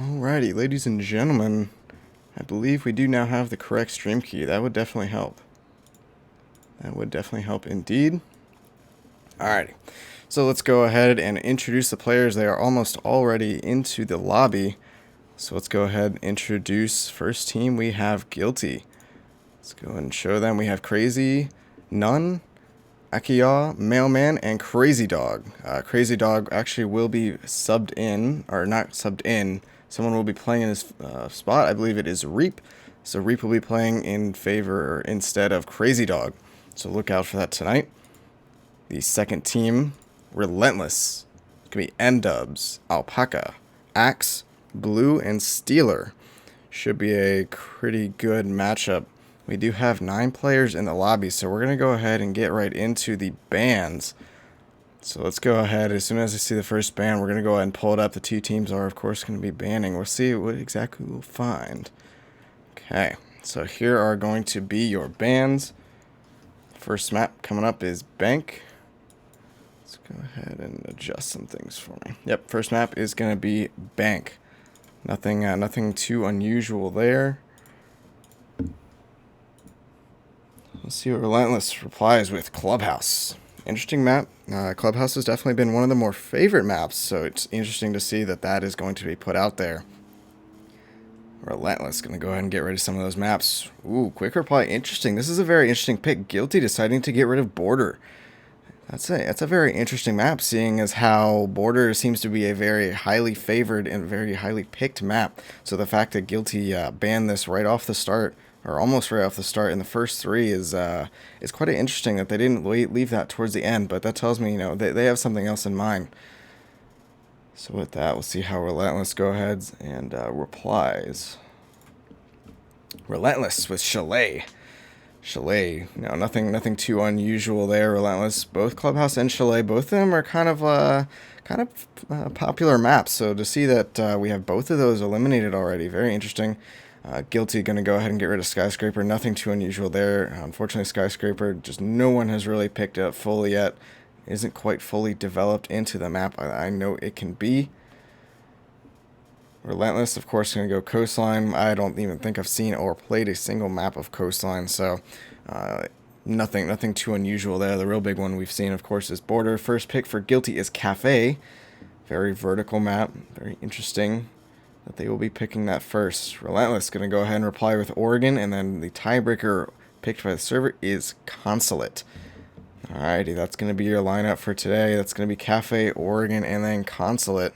Alrighty, ladies and gentlemen, I believe we do now have the correct stream key. That would definitely help. That would definitely help indeed. Alrighty, so let's go ahead and introduce the players. They are almost already into the lobby. So let's go ahead and introduce first team. We have Guilty. Let's go ahead and show them. We have Crazy, None, Akiya, Mailman, and Crazy Dog. Crazy Dog actually will be subbed in, or not subbed in. Someone will be playing in his spot. I believe it is Reap. So Reap will be playing in favor or instead of Crazy Dog. So look out for that tonight. The second team, Relentless. It could be N-Dubs, Alpaca, Axe, Blue, and Steeler. Should be a pretty good matchup. We do have 9 players in the lobby, so we're going to go ahead and get right into the bans. So let's go ahead. As soon as I see the first ban, we're going to go ahead and pull it up. The 2 teams are, of course, going to be banning. We'll see what exactly we'll find. Okay, so here are going to be your bans. First map coming up is Bank. Let's go ahead and adjust some things for me. Yep, first map is going to be Bank. Nothing too unusual there. Let's see what Relentless replies with Clubhouse. Interesting map. Clubhouse has definitely been one of the more favorite maps, so it's interesting to see that that is going to be put out there. Relentless, going to go ahead and get rid of some of those maps. Ooh, quick reply. Interesting. This is a very interesting pick. Guilty deciding to get rid of Border. That's a very interesting map, seeing as how Border seems to be a very highly favored and very highly picked map. So the fact that Guilty banned this right off the start, or almost right off the start in the first 3, is quite interesting that they didn't leave that towards the end. But that tells me, they have something else in mind. So with that, we'll see how Relentless go ahead and replies. Relentless with Chalet. Chalet, nothing too unusual there. Relentless, both Clubhouse and Chalet, both of them are kind of popular maps. So to see that we have both of those eliminated already, very interesting. Guilty going to go ahead and get rid of Skyscraper. Nothing too unusual there. Unfortunately, Skyscraper, just no one has really picked it up fully yet. Isn't quite fully developed into the map I know it can be. Relentless, of course, going to go Coastline. I don't even think I've seen or played a single map of Coastline, so nothing too unusual there. The real big one we've seen, of course, is Border. First pick for Guilty is Cafe. Very vertical map. Very interesting that they will be picking that first. Relentless going to go ahead and reply with Oregon, and then the tiebreaker picked by the server is Consulate. Alrighty, that's going to be your lineup for today. That's going to be Cafe, Oregon, and then Consulate.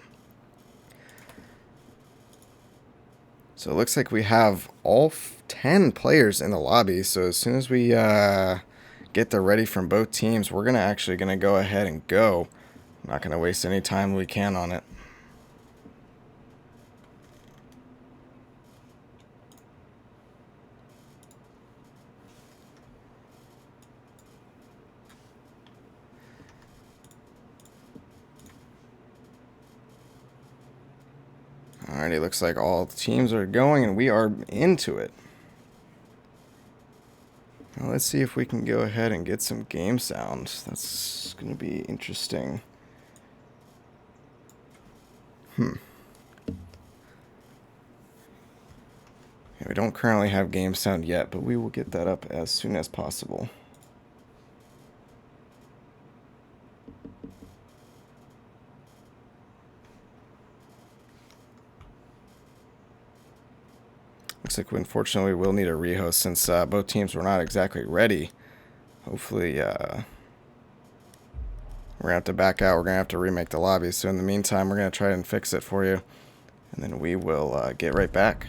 So it looks like we have all 10 players in the lobby. So as soon as we get the ready from both teams, we're actually going to go ahead and go. I'm not going to waste any time we can on it. Alrighty, looks like all the teams are going and we are into it. Now let's see if we can go ahead and get some game sounds. That's going to be interesting. Yeah, we don't currently have game sound yet, but we will get that up as soon as possible. Looks like we unfortunately will need a rehost since both teams were not exactly ready. Hopefully, we're going to have to back out. We're going to have to remake the lobby. So in the meantime, we're going to try and fix it for you. And then we will get right back.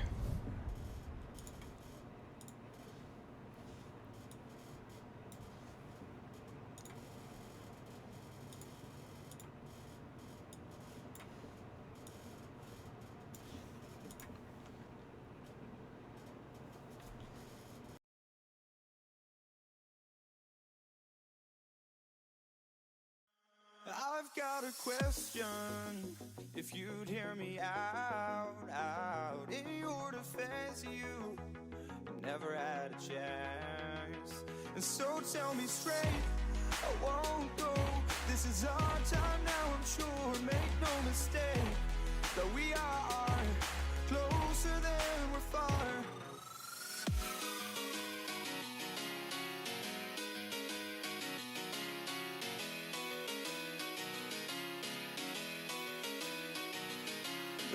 I've got a question, if you'd hear me out. In your defense, you never had a chance. And so tell me straight, I won't go. This is our time now, I'm sure. Make no mistake that we are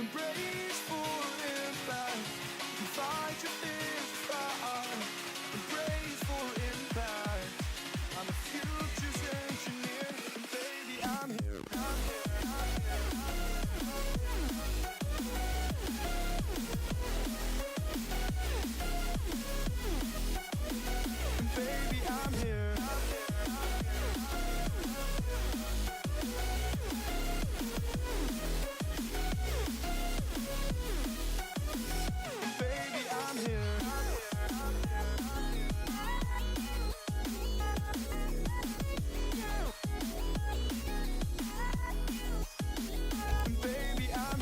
Embrace for impact. Fight your fears fire. Embrace for impact. I'm the future's engineer. And baby, I'm here. I'm here. I'm here. And baby, I'm here. Baby, I'm here. Baby, I'm here.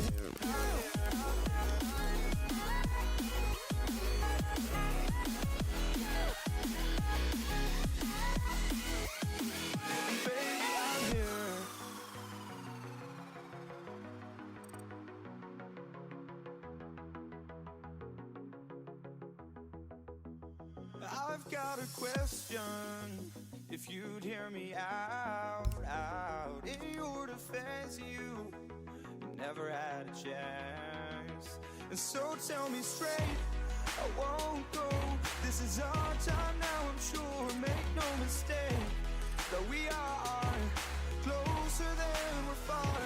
Baby, I'm here. I've got a question. If you'd hear me out in your defense, you never had a chance. And so tell me straight, I won't go. This is our time now, I'm sure. Make no mistake that we are closer than we're far.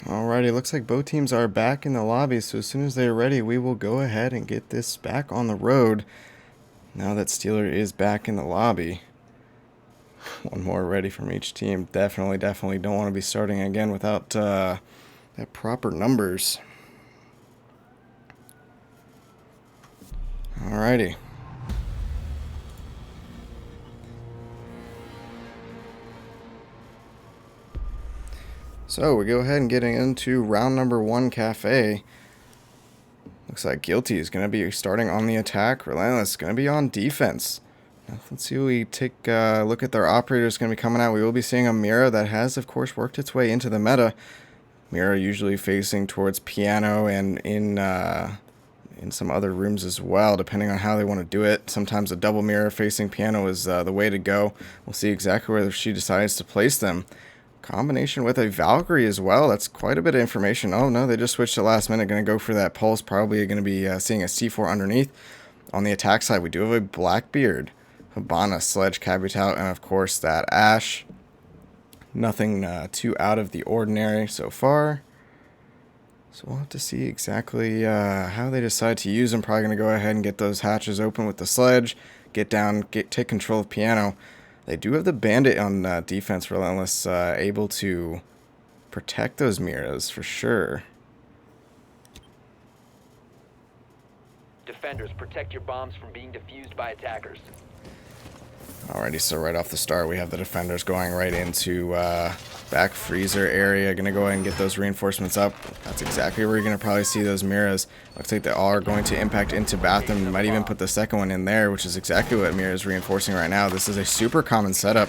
Alrighty, looks like both teams are back in the lobby, so as soon as they're ready, we will go ahead and get this back on the road. Now that Steeler is back in the lobby. One more ready from each team. Definitely don't want to be starting again without that proper numbers. Alrighty. So we go ahead and getting into round number 1, Kafe. Looks like Guilty is going to be starting on the attack. Relentless is going to be on defense. Now, let's see, we take a look at their operators going to be coming out. We will be seeing a Mira that has, of course, worked its way into the meta. Mira usually facing towards piano and in some other rooms as well, depending on how they want to do it. Sometimes a double Mira facing piano is the way to go. We'll see exactly where she decides to place them. Combination with a Valkyrie as well. That's quite a bit of information. Oh no, they just switched to last minute. Going to go for that pulse. Probably going to be seeing a C4 underneath. On the attack side, we do have a Blackbeard, Habana, Sledge, Capital, and of course that Ash. Nothing too out of the ordinary so far. So we'll have to see exactly how they decide to use them. Probably going to go ahead and get those hatches open with the Sledge. Get down, take control of piano. They do have the Bandit on defense, Relentless, able to protect those Miras for sure. Defenders, protect your bombs from being defused by attackers. Alrighty, so right off the start, we have the defenders going right into back freezer area. Going to go ahead and get those reinforcements up. That's exactly where you're going to probably see those Miras. Looks like they all are going to impact into bathroom. Might even put the second one in there, which is exactly what Mira is reinforcing right now. This is a super common setup.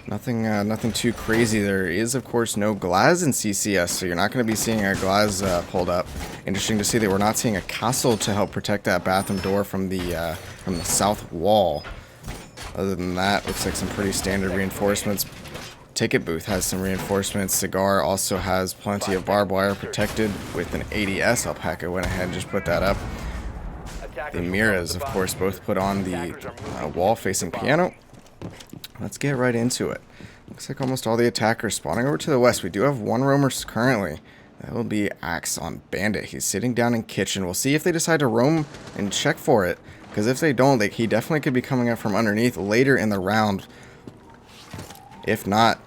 Nothing too crazy. There is, of course, no Glaz in CCS, so you're not going to be seeing a Glaz pulled up. Interesting to see that we're not seeing a castle to help protect that bathroom door from the south wall. Other than that, looks like some pretty standard reinforcements. Ticket booth has some reinforcements. Cigar also has plenty of barbed wire protected with an ADS. Alpaca went ahead and just put that up. The Miras, of course, both put on the wall facing piano. Let's get right into it. Looks like almost all the attackers spawning over to the west. We do have one roamer currently. That will be Axe on Bandit. He's sitting down in kitchen. We'll see if they decide to roam and check for it. Because if they don't, he definitely could be coming up from underneath later in the round. If not,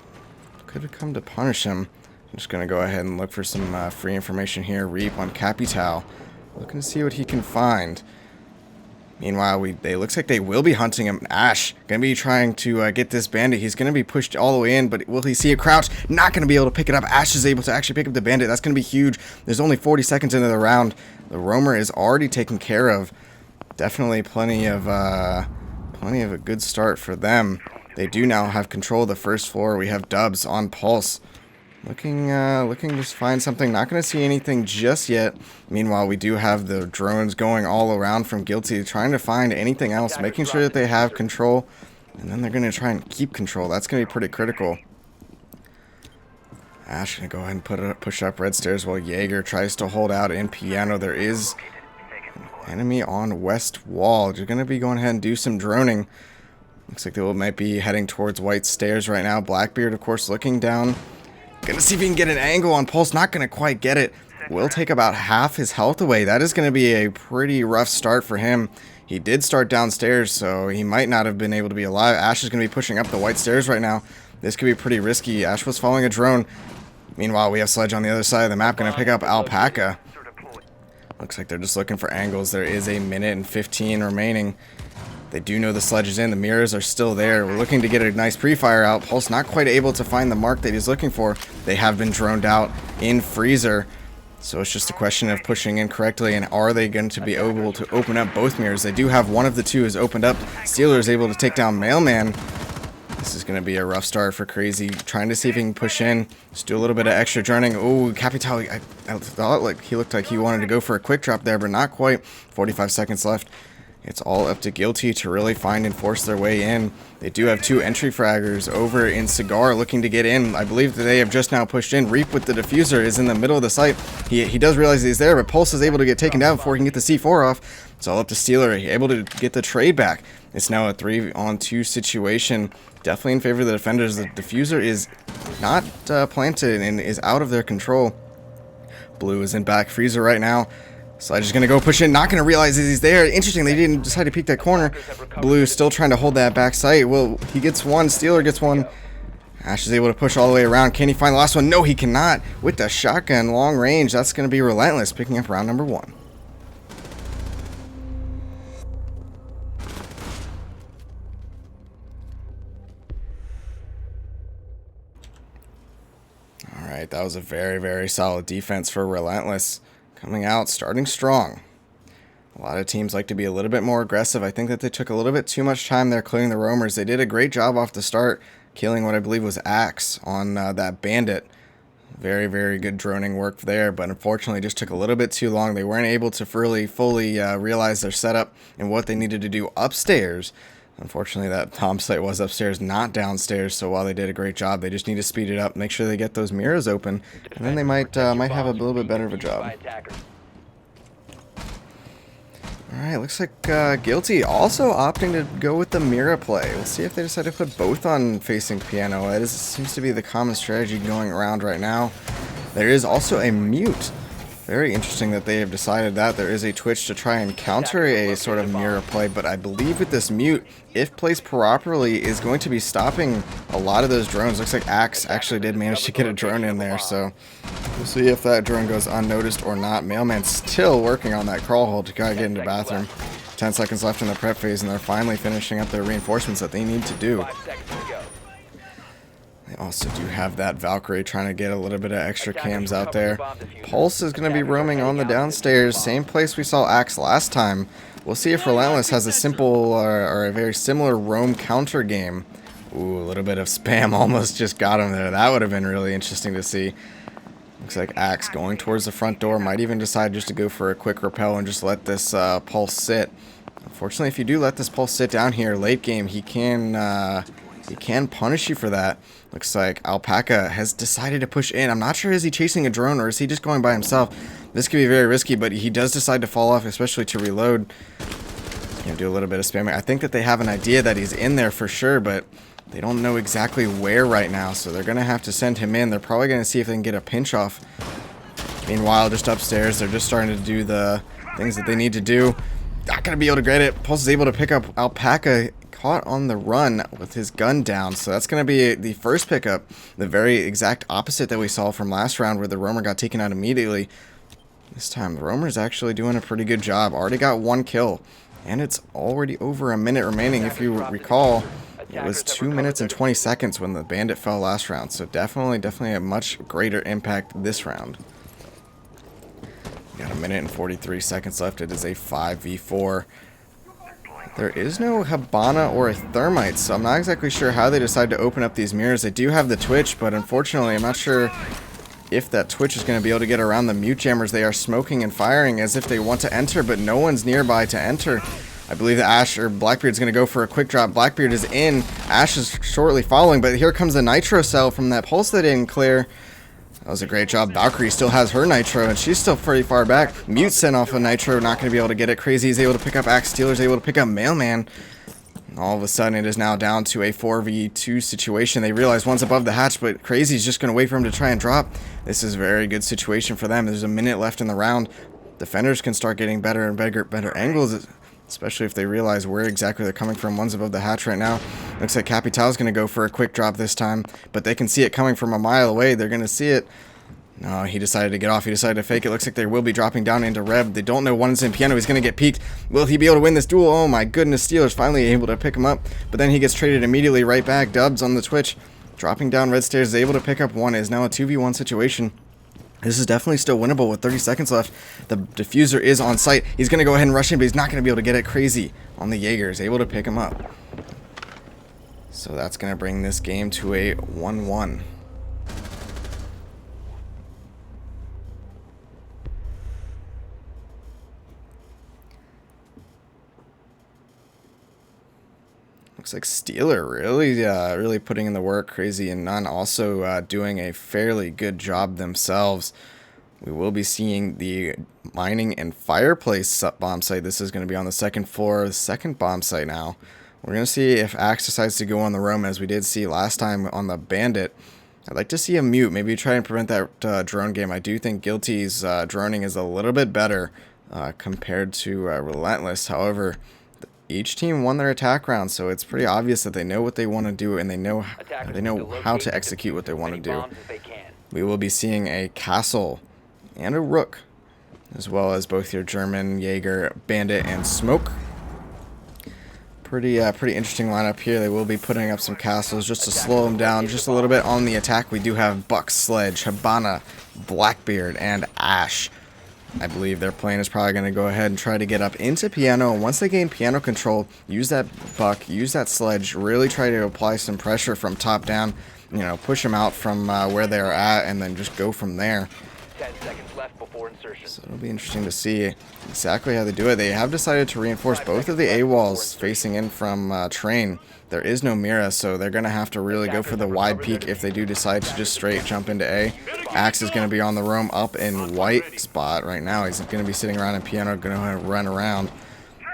could have come to punish him. I'm just going to go ahead and look for some free information here. Reap on Capital. Looking to see what he can find. Meanwhile, they looks like they will be hunting him. Ash going to be trying to get this bandit. He's going to be pushed all the way in, but will he see a crouch? Not going to be able to pick it up. Ash is able to actually pick up the bandit. That's going to be huge. There's only 40 seconds into the round. The roamer is already taken care of. Definitely plenty of a good start for them. They do now have control of the first floor. We have Dubs on Pulse. Looking to find something. Not going to see anything just yet. Meanwhile, we do have the drones going all around from Guilty, trying to find anything else, making sure that they have control. And then they're going to try and keep control. That's going to be pretty critical. Ash going to go ahead and push up red stairs while Jaeger tries to hold out in piano. There is an enemy on west wall. They're going to be going ahead and do some droning. Looks like they might be heading towards white stairs right now. Blackbeard, of course, looking down. Gonna see if he can get an angle on Pulse. Not gonna quite get it. Will take about half his health away. That is gonna be a pretty rough start for him. He did start downstairs, so he might not have been able to be alive. Ash is gonna be pushing up the white stairs right now. This could be pretty risky. Ash was following a drone. Meanwhile, we have Sledge on the other side of the map, gonna pick up Alpaca. Looks like they're just looking for angles. There is a minute and 15 remaining. They do know the Sledge is in. The mirrors are still there. We're looking to get a nice pre-fire out. Pulse not quite able to find the mark that he's looking for. They have been droned out in Freezer. So it's just a question of pushing in correctly, and are they going to be able to open up both mirrors? They do have one of the two is opened up. Steeler is able to take down Mailman. This is going to be a rough start for Crazy. Trying to see if he can push in. Just do a little bit of extra droning. Oh, Capital, I thought like he looked like he wanted to go for a quick drop there, but not quite. 45 seconds left. It's all up to Guilty to really find and force their way in. They do have two entry fraggers over in Cigar looking to get in. I believe that they have just now pushed in. Reap with the diffuser is in the middle of the site. He does realize he's there, but Pulse is able to get taken down before he can get the C4 off. It's all up to Steeler, able to get the trade back. It's now a 3-on-2 situation. Definitely in favor of the defenders. The diffuser is not planted and is out of their control. Blue is in back Freezer right now. Sledge is going to go push in, not going to realize that he's there. Interesting, they didn't decide to peek that corner. Blue still trying to hold that back sight. Well, he gets one, Steeler gets one. Ash is able to push all the way around. Can he find the last one? No, he cannot. With the shotgun, long range, that's going to be Relentless, picking up round number 1. Alright, that was a very, very solid defense for Relentless. Coming out, starting strong. A lot of teams like to be a little bit more aggressive. I think that they took a little bit too much time there clearing the roamers. They did a great job off the start, killing what I believe was Axe on that Bandit. Very, very good droning work there, but unfortunately just took a little bit too long. They weren't able to fully realize their setup and what they needed to do upstairs. Unfortunately, that bomb site was upstairs, not downstairs, so while they did a great job, they just need to speed it up, make sure they get those mirrors open, and then they might have a little bit better of a job. Alright, looks like Guilty also opting to go with the mirror play. We'll see if they decide to put both on facing piano. It seems to be the common strategy going around right now. There is also a mute. Very interesting that they have decided that. There is a Twitch to try and counter a sort of mirror play, but I believe with this mute, if placed properly, is going to be stopping a lot of those drones. Looks like Axe actually did manage to get a drone in there, so we'll see if that drone goes unnoticed or not. Mailman's still working on that crawl hole to try to get into the bathroom. 10 seconds left in the prep phase, and they're finally finishing up their reinforcements that they need to do. They also do have that Valkyrie trying to get a little bit of extra cams out there. Pulse is going to be roaming on the downstairs, same place we saw Axe last time. We'll see if Relentless has a simple or a very similar roam counter game. Ooh, a little bit of spam almost just got him there. That would have been really interesting to see. Looks like Axe going towards the front door. Might even decide just to go for a quick repel and just let this Pulse sit. Unfortunately, if you do let this Pulse sit down here late game, he can punish you for that. Looks like Alpaca has decided to push in. I'm not sure, is he chasing a drone or is he just going by himself? This could be very risky, but he does decide to fall off, especially to reload. He's going to do a little bit of spamming. I think that they have an idea that he's in there for sure, but they don't know exactly where right now, so they're going to have to send him in. They're probably going to see if they can get a pinch off. Meanwhile, just upstairs, they're just starting to do the things that they need to do. Not going to be able to get it. Pulse is able to pick up Alpaca, caught on the run with his gun down, so that's going to be the first pickup, the very exact opposite that we saw from last round where the roamer got taken out immediately. This time the roamer's actually doing a pretty good job. Already got one kill, and it's already over a minute remaining. If you recall, it was 2 minutes and 20 seconds when the bandit fell last round, so definitely a much greater impact this round. We got a minute and 43 seconds left. It is a 5v4. There is no Habana or a Thermite, so I'm not exactly sure how they decide to open up these mirrors. They do have the Twitch, but unfortunately I'm not sure if that Twitch is going to be able to get around the mute jammers. They are smoking and firing as if they want to enter, but no one's nearby to enter. I believe that Ash or Blackbeard's going to go for a quick drop. Blackbeard is in. Ash is shortly following, but here comes a Nitro cell from that pulse that didn't clear. That was a great job. Valkyrie still has her Nitro, and she's still pretty far back. Mute sent off a Nitro, not going to be able to get it. Crazy is able to pick up Axe. Stealer's able to pick up Mailman. All of a sudden, it is now down to a 4v2 situation. They realize one's above the hatch, but Crazy's just going to wait for him to try and drop. This is a very good situation for them. There's a minute left in the round. Defenders can start getting better and better angles, especially if they realize where exactly they're coming from. One's above the hatch right now. Looks like Capital's going to go for a quick drop this time, but they can see it coming from a mile away. They're going to see it. No, he decided to get off. He decided to fake it. Looks like they will be dropping down into Rev. They don't know one's in Piano. He's going to get peeked. Will he be able to win this duel? Oh my goodness. Steelers finally able to pick him up, but then he gets traded immediately right back. Dubs on the Twitch. Dropping down Red Stairs is able to pick up one. It is now a 2v1 situation. This is definitely still winnable with 30 seconds left. The diffuser is on site. He's going to go ahead and rush in, but he's not going to be able to get it. Crazy on the Jaeger is able to pick him up. So that's going to bring this game to a 1-1. Looks like Steeler really putting in the work. Crazy and None also doing a fairly good job themselves. We will be seeing the mining and fireplace bomb site. This is going to be on the second floor, the second bomb site now. We're going to see if Axe decides to go on the roam, as we did see last time on the Bandit. I'd like to see a mute, maybe try and prevent that drone game. I do think Guilty's droning is a little bit better compared to Relentless. However, each team won their attack round, so it's pretty obvious that they know what they want to do, and they know how to execute what they want to do. We will be seeing a Castle and a Rook, as well as both your German, Jaeger, Bandit, and Smoke. Pretty interesting lineup here. They will be putting up some castles just to slow them down just a little bit on the attack. We do have Buck, Sledge, Habana, Blackbeard, and Ash. I believe their plan is probably going to go ahead and try to get up into Piano. And once they gain Piano control, use that Buck, use that Sledge, really try to apply some pressure from top down, you know, push them out from where they're at, and then just go from there. 10 seconds left before insertion. So it'll be interesting to see exactly how they do it. They have decided to reinforce both of the A-walls facing in from Train. There is no Mira, so they're going to have to really go for the wide peak if they do decide to just straight jump into A. Axe is going to be on the roam up in white spot right now. He's going to be sitting around in Piano, going to run around.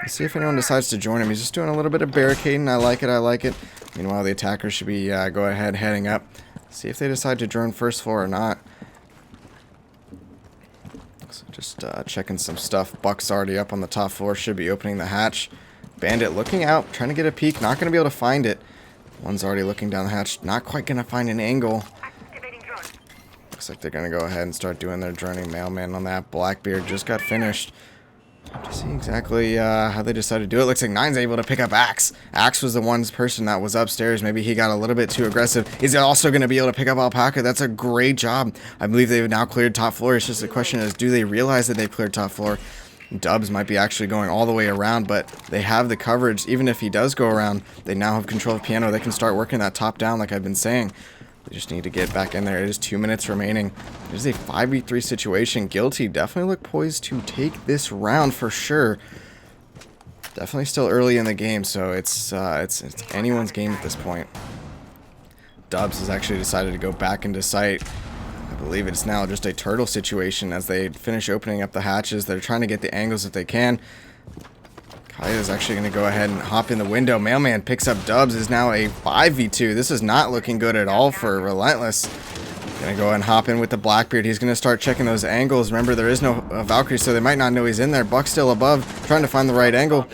Let's see if anyone decides to join him. He's just doing a little bit of barricading. I like it, I like it. Meanwhile, the attackers should be go ahead heading up. See if they decide to drone first floor or not. So just checking some stuff. Buck's already up on the top floor. Should be opening the hatch. Bandit looking out, trying to get a peek. Not going to be able to find it. One's already looking down the hatch. Not quite going to find an angle. Looks like they're going to go ahead and start doing their droning mailman on that. Blackbeard just got finished. Have to see exactly how they decided to do it. Looks like Nine's able to pick up Axe. Axe was the one person that was upstairs. Maybe he got a little bit too aggressive. He's also going to be able to pick up Alpaca. That's a great job. I believe they've now cleared top floor. It's just the question is, do they realize that they've cleared top floor? Dubs might be actually going all the way around, but they have the coverage. Even if he does go around, they now have control of Piano. They can start working that top down like I've been saying. They just need to get back in there. It is 2 minutes remaining. It is a 5v3 situation. Guilty definitely look poised to take this round for sure. Definitely still early in the game, so it's anyone's game at this point. Dubs has actually decided to go back into sight. I believe it's now just a turtle situation as they finish opening up the hatches. They're trying to get the angles that they can. Kaya is actually going to go ahead and hop in the window. Mailman picks up Dubs. Is now a 5v2. This is not looking good at all for Relentless. Going to go ahead and hop in with the Blackbeard. He's going to start checking those angles. Remember, there is no Valkyrie, so they might not know he's in there. Buck's still above, trying to find the right angle.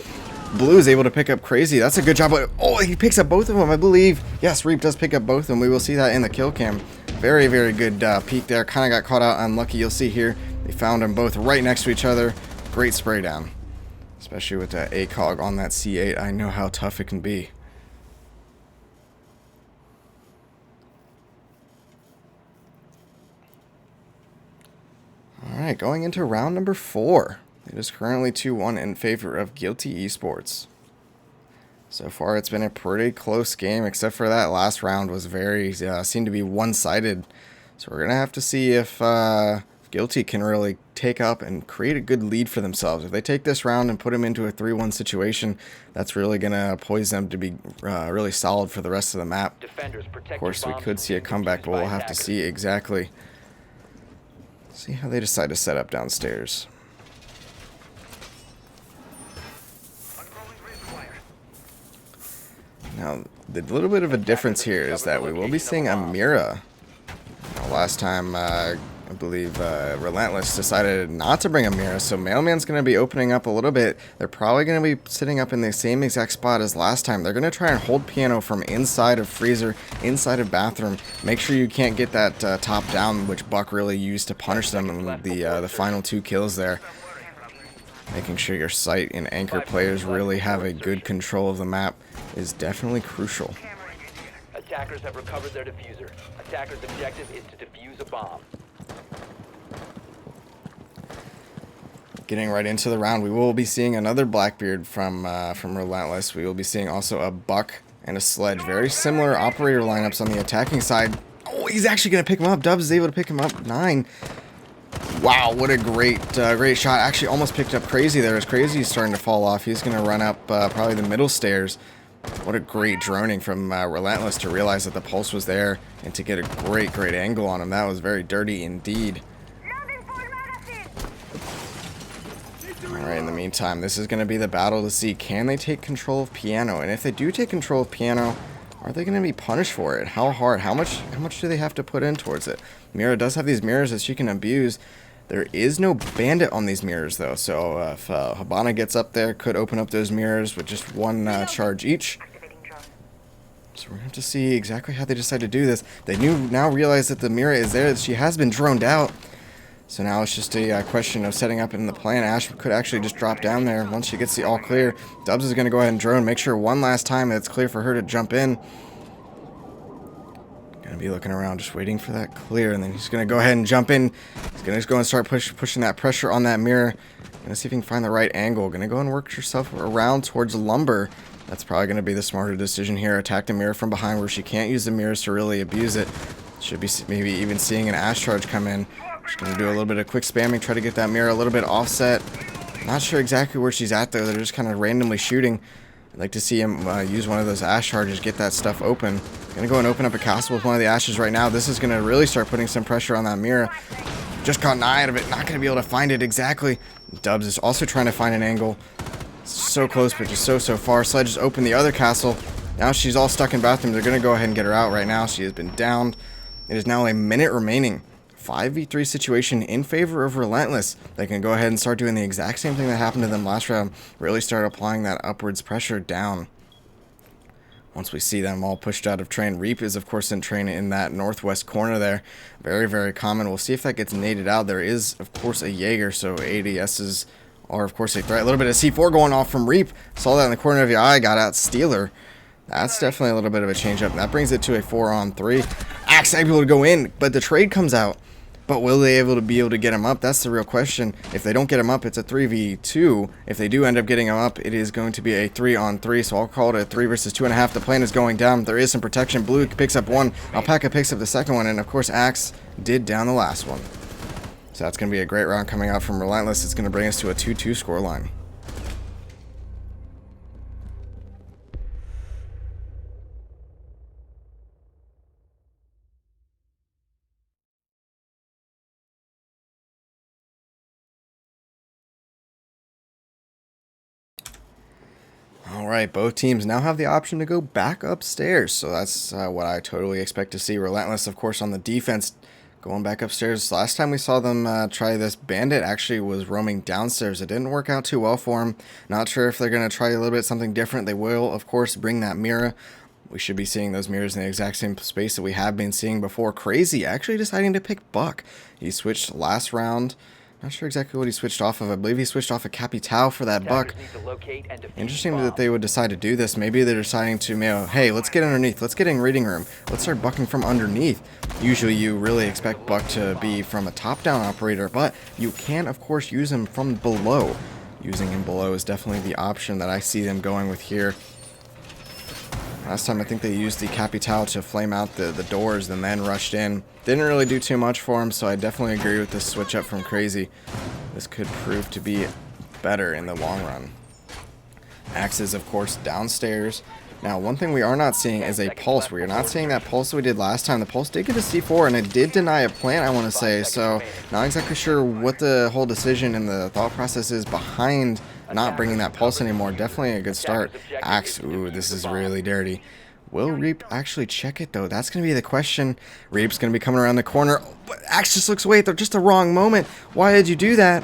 Blue is able to pick up Crazy. That's a good job. Oh, he picks up both of them, I believe. Yes, Reap does pick up both of them. We will see that in the kill cam. Very, very good peek there. Kind of got caught out unlucky. You'll see here. They found them both right next to each other. Great spray down. Especially with that ACOG on that C8. I know how tough it can be. Alright, going into round number 4. It is currently 2-1 in favor of Guilty eSports. So far, it's been a pretty close game, except for that last round was very seemed to be one-sided. So we're gonna have to see if Guilty can really take up and create a good lead for themselves. If they take this round and put them into a 3-1 situation, that's really gonna poise them to be really solid for the rest of the map. Defenders, protect Of course, your we bombs could from see a being comeback, defused but by we'll have to attackers. see exactly. See how they decide to set up downstairs. Now, the little bit of a difference here is that we will be seeing a Mira. Last time, I believe Relentless decided not to bring a Mira, so Mailman's going to be opening up a little bit. They're probably going to be sitting up in the same exact spot as last time. They're going to try and hold Piano from inside of Freezer, inside of Bathroom. Make sure you can't get that top down, which Buck really used to punish them in the final 2 kills there. Making sure your sight and anchor players really have a good control of the map is definitely crucial. Attackers have recovered their diffuser. Attackers' objective is to defuse a bomb. Getting right into the round, we will be seeing another Blackbeard from Relentless. We will be seeing also a Buck and a Sledge. Very similar operator lineups on the attacking side. Oh, he's actually going to pick him up. Dubs is able to pick him up. 9. Wow, what a great shot. Actually almost picked up Crazy there as Crazy is starting to fall off. He's going to run up probably the middle stairs. What a great droning from Relentless to realize that the pulse was there and to get a great angle on him. That was very dirty indeed. Alright, in the meantime, this is going to be the battle to see, can they take control of Piano? And if they do take control of Piano, are they going to be punished for it? How hard? How much do they have to put in towards it? Mira does have these mirrors that she can abuse. There is no bandit on these mirrors, though, so if Habana gets up there, could open up those mirrors with just 1 charge each. So we're going to have to see exactly how they decide to do this. They now realize that the mirror is there. She has been droned out. So now it's just a question of setting up in the plan. Ash could actually just drop down there once she gets the all clear. Dubs is going to go ahead and drone. Make sure one last time that it's clear for her to jump in. Going to be looking around, just waiting for that clear. And then he's going to go ahead and jump in. He's going to just go and start pushing that pressure on that mirror. Going to see if he can find the right angle. Going to go and work yourself around towards Lumber. That's probably going to be the smarter decision here. Attack the mirror from behind where she can't use the mirrors to really abuse it. Should be maybe even seeing an Ash charge come in. Just going to do a little bit of quick spamming, try to get that mirror a little bit offset. Not sure exactly where she's at, though. They're just kind of randomly shooting. I'd like to see him use one of those Ash charges, get that stuff open. Going to go and open up a castle with one of the Ashes right now. This is going to really start putting some pressure on that mirror. Just caught an eye out of it. Not going to be able to find it exactly. Dubs is also trying to find an angle. So close, but just so far. Sledge just opened the other castle. Now she's all stuck in Bathroom. They're going to go ahead and get her out right now. She has been downed. It is now a minute remaining. 5v3 situation in favor of Relentless. They can go ahead and start doing the exact same thing that happened to them last round. Really start applying that upwards pressure down. Once we see them all pushed out of train. Reap is, of course, in train in that northwest corner there. Very common. We'll see if that gets naded out. There is, of course, a Jaeger, so ADSs are, of course, a threat. A little bit of C4 going off from Reap. Saw that in the corner of your eye. Got out Stealer. That's definitely a little bit of a change up. That brings it to a 4-on-3. Axe able to go in, but the trade comes out. But will they be able to get him up? That's the real question. If they don't get him up, it's a 3v2. If they do end up getting him up, it is going to be a 3-on-3. So I'll call it a 3 versus 2.5. The plane is going down. There is some protection. Blue picks up 1. Alpaca picks up the second one. And, of course, Axe did down the last one. So that's going to be a great round coming out from Relentless. It's going to bring us to a 2-2 scoreline. Alright, both teams now have the option to go back upstairs, so that's what I totally expect to see. Relentless, of course, on the defense, going back upstairs. Last time we saw them try this, Bandit actually was roaming downstairs. It didn't work out too well for him. Not sure if they're going to try a little bit something different. They will, of course, bring that mirror. We should be seeing those mirrors in the exact same space that we have been seeing before. Crazy actually deciding to pick Buck. He switched last round. Not sure exactly what he switched off of. I believe he switched off a Capital for that Buck. Interesting that they would decide to do this. Maybe they're deciding to, hey, let's get underneath. Let's get in reading room. Let's start bucking from underneath. Usually you really expect Buck to be from a top-down operator, but you can, of course, use him from below. Using him below is definitely the option that I see them going with here. Last time I think they used the Capital to flame out the doors and then rushed in. Didn't really do too much for him, so I definitely agree with this switch up from Crazy. This could prove to be better in the long run. Axe is, of course, downstairs. Now, one thing we are not seeing is a pulse. We are not seeing that pulse we did last time. The pulse did get a C4, and it did deny a plant, I want to say. So, not exactly sure what the whole decision and the thought process is behind not bringing that pulse anymore. Definitely a good start. Axe, ooh, this is really dirty. Will Reap actually check it, though? That's going to be the question. Reap's going to be coming around the corner. Oh, but Axe just looks away at just the wrong moment. Why did you do that?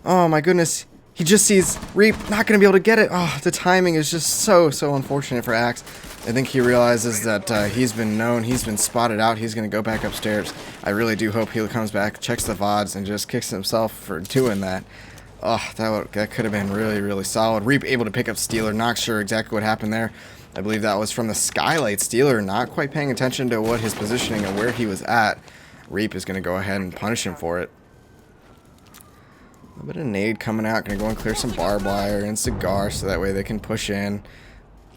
Oh, my goodness. He just sees Reap not going to be able to get it. Oh, the timing is just so unfortunate for Axe. I think he realizes that he's been known, he's been spotted out. He's going to go back upstairs. I really do hope he comes back, checks the VODs, and just kicks himself for doing that. Oh, that could have been really solid. Reap able to pick up Stealer. Not sure exactly what happened there. I believe that was from the Skylight. Stealer not quite paying attention to what his positioning and where he was at. Reap is going to go ahead and punish him for it. A little bit of nade coming out. Going to go and clear some barbed wire and cigar so that way they can push in.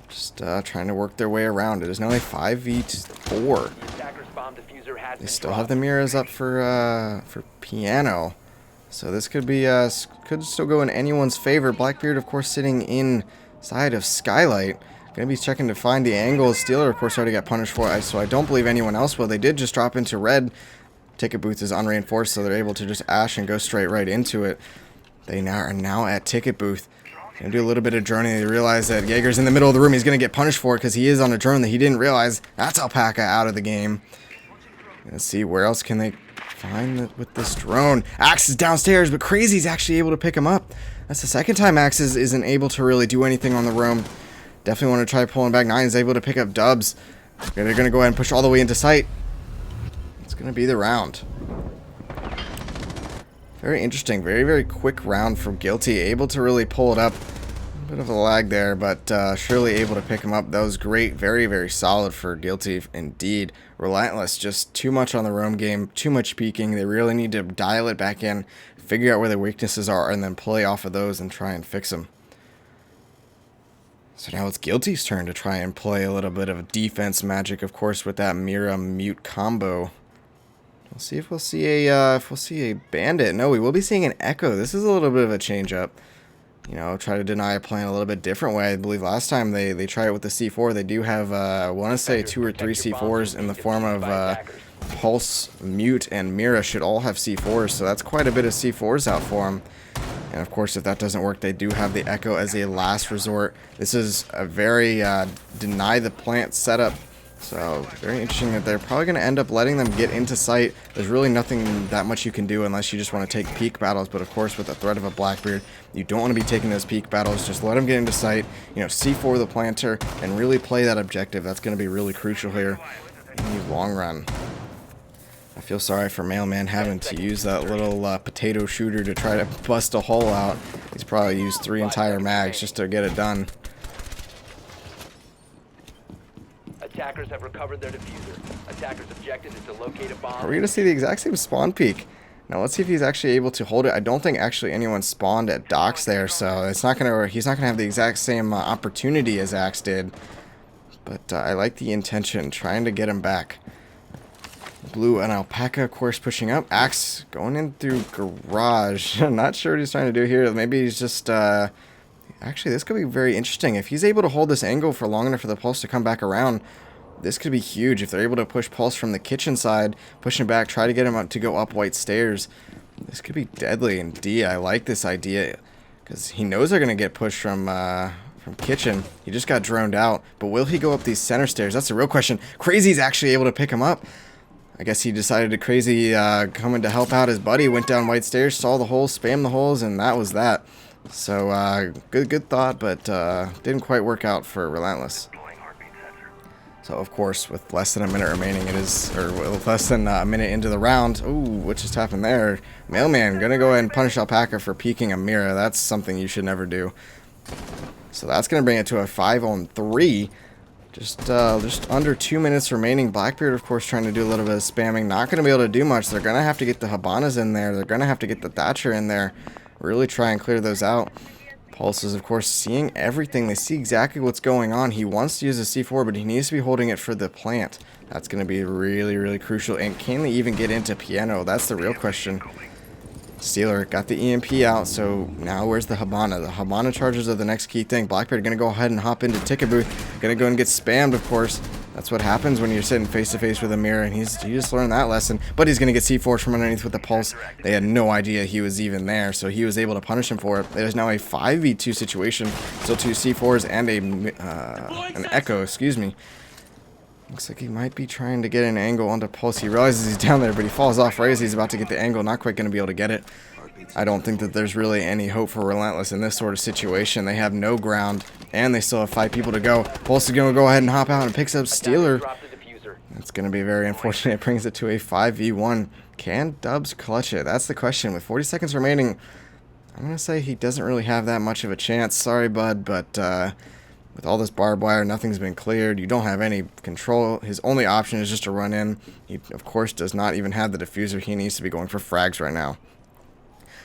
Just trying to work their way around it. It's now only 5v4. They still have the mirrors up for piano. So this could be could still go in anyone's favor. Blackbeard, of course, sitting inside of Skylight. Going to be checking to find the angle. Stealer, of course, already got punished for it, so I don't believe anyone else will. They did just drop into red. Ticket booth is unreinforced, so they're able to just ash and go straight right into it. They are now at ticket booth. Gonna do a little bit of droning. They realize that Jaeger's in the middle of the room. He's gonna get punished for it because he is on a drone that he didn't realize. That's Alpaca out of the game. Let's see where else can they find with this drone. Axe is downstairs, but Crazy's actually able to pick him up. That's the second time Axe isn't able to really do anything on the roam. Definitely want to try pulling back. Nine is able to pick up dubs. They're gonna go ahead and push all the way into sight. Gonna be the round. Very interesting, very quick round from Guilty, able to really pull it up. A bit of a lag there, but surely able to pick him up. That was great, very solid for Guilty indeed. Relentless, just too much on the roam game, too much peeking. They really need to dial it back in, figure out where their weaknesses are, and then play off of those and try and fix them. So now it's Guilty's turn to try and play a little bit of defense magic, of course, with that Mira mute combo. We'll see if we'll see a bandit. No, we will be seeing an echo. This is a little bit of a change up. You know, try to deny a plan a little bit different way. I believe last time they tried it with the C4. They do have I want to say 2 or 3 C4s in the form of Pulse, Mute, and Mira should all have C4s. So that's quite a bit of C4s out for them. And of course, if that doesn't work, they do have the echo as a last resort. This is a very deny the plant setup. So, very interesting that they're probably going to end up letting them get into sight. There's really nothing that much you can do unless you just want to take peek battles. But of course, with the threat of a Blackbeard, you don't want to be taking those peek battles. Just let them get into sight, you know, C4 the planter, and really play that objective. That's going to be really crucial here in the long run. I feel sorry for Mailman having to use that little potato shooter to try to bust a hole out. He's probably used 3 entire mags just to get it done. Attackers have recovered their diffuser. Attackers' objective is to locate a bomb. Are we going to see the exact same spawn peak? Now let's see if he's actually able to hold it. I don't think actually anyone spawned at docks there, so it's not gonna. He's not gonna have the exact same opportunity as Axe did. But I like the intention, trying to get him back. Blue and Alpaca, of course, pushing up. Axe going in through garage. I'm not sure what he's trying to do here. Maybe he's just. Actually, this could be very interesting. If he's able to hold this angle for long enough for the Pulse to come back around, this could be huge. If they're able to push Pulse from the kitchen side, push him back, try to get him up to go up white stairs, this could be deadly. And D, I like this idea because he knows they're going to get pushed from kitchen. He just got droned out. But will he go up these center stairs? That's the real question. Crazy's actually able to pick him up. I guess he decided to Crazy coming to help out his buddy. Went down white stairs, saw the holes, spammed the holes, and that was that. So, good thought, but didn't quite work out for Relentless. So, of course, with less than a minute remaining, with less than a minute into the round, ooh, what just happened there? Mailman gonna go ahead and punish Alpaca for peeking a Mira. That's something you should never do. So that's gonna bring it to a 5-on-3. Just under 2 minutes remaining. Blackbeard, of course, trying to do a little bit of spamming. Not gonna be able to do much. They're gonna have to get the Habanas in there. They're gonna have to get the Thatcher in there. Really try and clear those out. Pulse is, of course, seeing everything. They see exactly what's going on. He wants to use a C4, but he needs to be holding it for the plant. That's going to be really, really crucial. And can they even get into Piano? That's the real question. Steeler got the EMP out, so now where's the Habana? The Habana charges are the next key thing. Blackbeard going to go ahead and hop into Ticket Booth. Going to go and get spammed, of course. That's what happens when you're sitting face-to-face with a mirror, and he just learned that lesson. But he's going to get C4 from underneath with the Pulse. They had no idea he was even there, so he was able to punish him for it. There's now a 5v2 situation. Still 2 C4s and an Echo, excuse me. Looks like he might be trying to get an angle onto Pulse. He realizes he's down there, but he falls off right as he's about to get the angle. Not quite going to be able to get it. I don't think that there's really any hope for Relentless in this sort of situation. They have no ground, and they still have 5 people to go. Pulse is going to go ahead and hop out and picks up Steeler. That's going to be very unfortunate. It brings it to a 5v1. Can Dubs clutch it? That's the question. With 40 seconds remaining, I'm going to say he doesn't really have that much of a chance. Sorry, bud, but with all this barbed wire, nothing's been cleared. You don't have any control. His only option is just to run in. He, of course, does not even have the diffuser. He needs to be going for frags right now.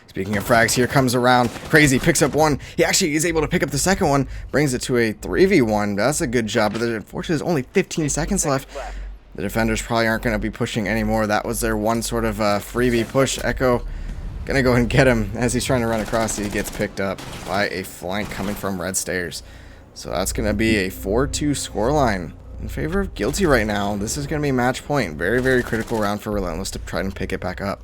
Speaking of frags, here comes around. Crazy picks up one. He actually is able to pick up the second one. Brings it to a 3v1. That's a good job, but unfortunately, there's only 15 seconds left. The defenders probably aren't going to be pushing anymore. That was their one sort of freebie push. Echo going to go and get him as he's trying to run across. He gets picked up by a flank coming from Red Stairs. So that's going to be a 4-2 scoreline in favor of Guilty right now. This is going to be match point. Very, very critical round for Relentless to try and pick it back up.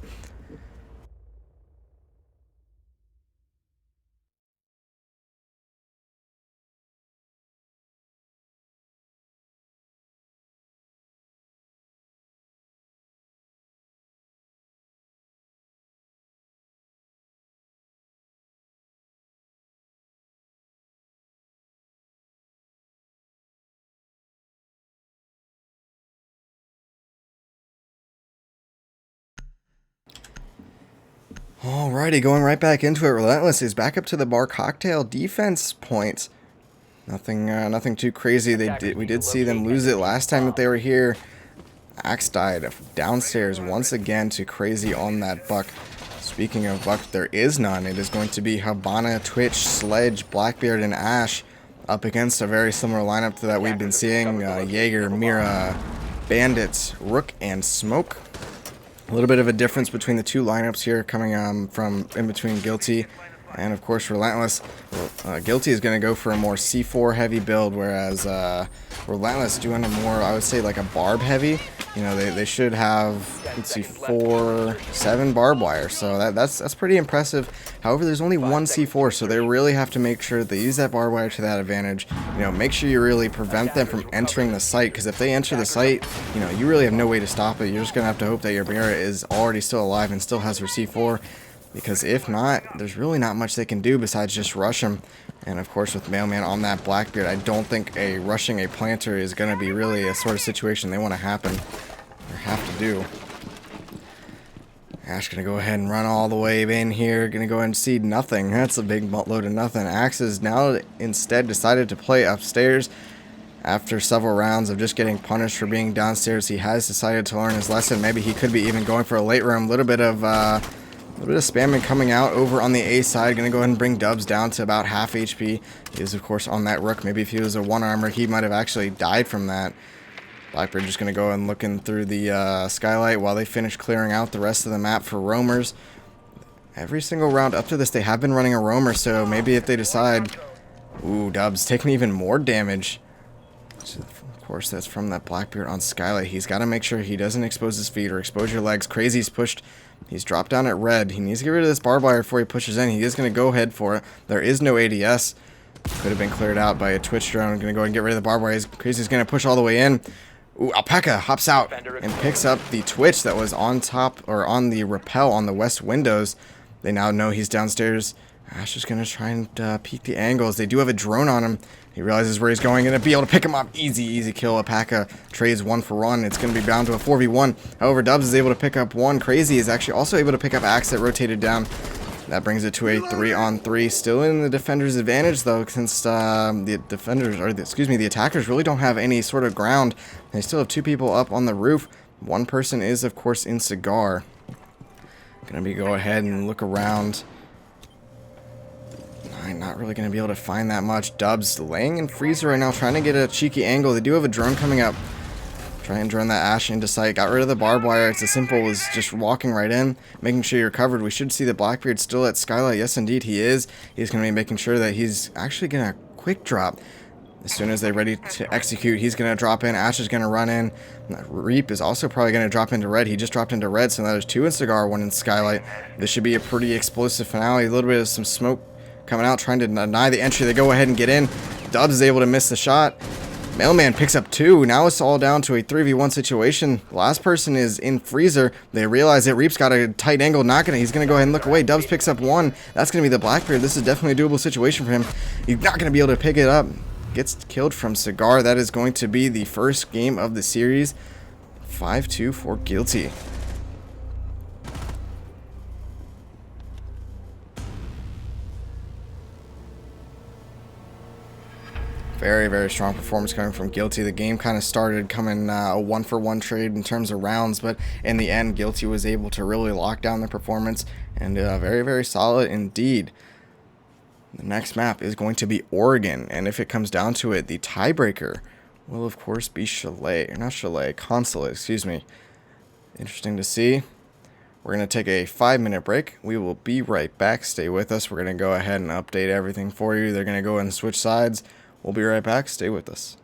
Alrighty, going right back into it. Relentless is back up to the bar cocktail defense points. Nothing too crazy. We did see them lose it last time that they were here. Axe died downstairs once again to Crazy on that buck. Speaking of buck, there is none. It is going to be Habana, Twitch, Sledge, Blackbeard, and Ash up against a very similar lineup to that we've been seeing. Jaeger, Mira, Bandits, Rook, and Smoke. A little bit of a difference between the two lineups here coming from in between Guilty and, of course, Relentless. Guilty is going to go for a more C4 heavy build, whereas Relentless doing a more, I would say, like a barb heavy. You know, they should have, let's see, 7 barbed wire, so that's pretty impressive. However, there's only one C4, so they really have to make sure they use that barbed wire to that advantage. You know, make sure you really prevent them from entering the site, because if they enter the site, you know, you really have no way to stop it. You're just going to have to hope that your Mira is already still alive and still has her C4, because if not, there's really not much they can do besides just rush him. And of course, with Mailman on that Blackbeard, I don't think rushing a planter is going to be really a sort of situation they want to happen or have to do. Ash going to go ahead and run all the way in here. Going to go ahead and seed nothing. That's a big buttload of nothing. Axe has now instead decided to play upstairs. After several rounds of just getting punished for being downstairs, he has decided to learn his lesson. Maybe he could be even going for a late room. A little bit of spamming coming out over on the A side. Going to go ahead and bring Dubs down to about half HP. He is, of course, on that Rook. Maybe if he was a one armor, he might have actually died from that. Blackbeard just going to go and looking through the skylight while they finish clearing out the rest of the map for roamers. Every single round up to this, they have been running a roamer, so maybe if they decide... Ooh, Dubs taking even more damage. So, of course, that's from that Blackbeard on skylight. He's got to make sure he doesn't expose his feet or expose your legs. Crazy's pushed... He's dropped down at red. He needs to get rid of this barbed wire before he pushes in. He is going to go ahead for it. There is no ADS. Could have been cleared out by a Twitch drone. Going to go and get rid of the barbed wire. Crazy's going to push all the way in. Ooh, Alpaca hops out and picks up the Twitch that was on top or on the rappel on the west windows. They now know he's downstairs. Ash is going to try and peek the angles. They do have a drone on him. He realizes where he's going. Going to be able to pick him up. Easy kill. Alpaca trades 1 for 1. It's going to be bound to a 4v1. However, Dubs is able to pick up 1. Crazy is actually also able to pick up Axe that rotated down. That brings it to a 3-on-3. Still in the defender's advantage, though, since the attackers really don't have any sort of ground. They still have 2 people up on the roof. One person is, of course, in Cigar. Gonna be go ahead and look around. Alright, not really going to be able to find that much. Dubs laying in freezer right now, trying to get a cheeky angle. They do have a drone coming up. Try and drone that Ash into sight. Got rid of the barbed wire. It's as simple as just walking right in, making sure you're covered. We should see the Blackbeard still at Skylight. Yes, indeed, he is. He's going to be making sure that he's actually going to quick drop. As soon as they're ready to execute, he's going to drop in. Ash is going to run in. Reap is also probably going to drop into red. He just dropped into red, so now there's 2 in Cigar, 1 in Skylight. This should be a pretty explosive finale. A little bit of some smoke coming out, trying to deny the entry. They go ahead and get in. Dubs is able to miss the shot. Mailman picks up 2. Now it's all down to a 3v1 situation. The last person is in freezer. They realize that Reap's got a tight angle. He's going to go ahead and look away. Dubs picks up 1. That's going to be the Blackbeard. This is definitely a doable situation for him. He's not going to be able to pick it up. Gets killed from Cigar. That is going to be the first game of the series. 5-2 for Guilty. Very, very strong performance coming from Guilty. The game kind of started coming a 1-for-1 trade in terms of rounds, but in the end, Guilty was able to really lock down the performance, and very, very solid indeed. The next map is going to be Oregon, and if it comes down to it, the tiebreaker will, of course, be Consulate, excuse me. Interesting to see. We're going to take a 5-minute break. We will be right back. Stay with us. We're going to go ahead and update everything for you. They're going to go ahead and switch sides. We'll be right back. Stay with us.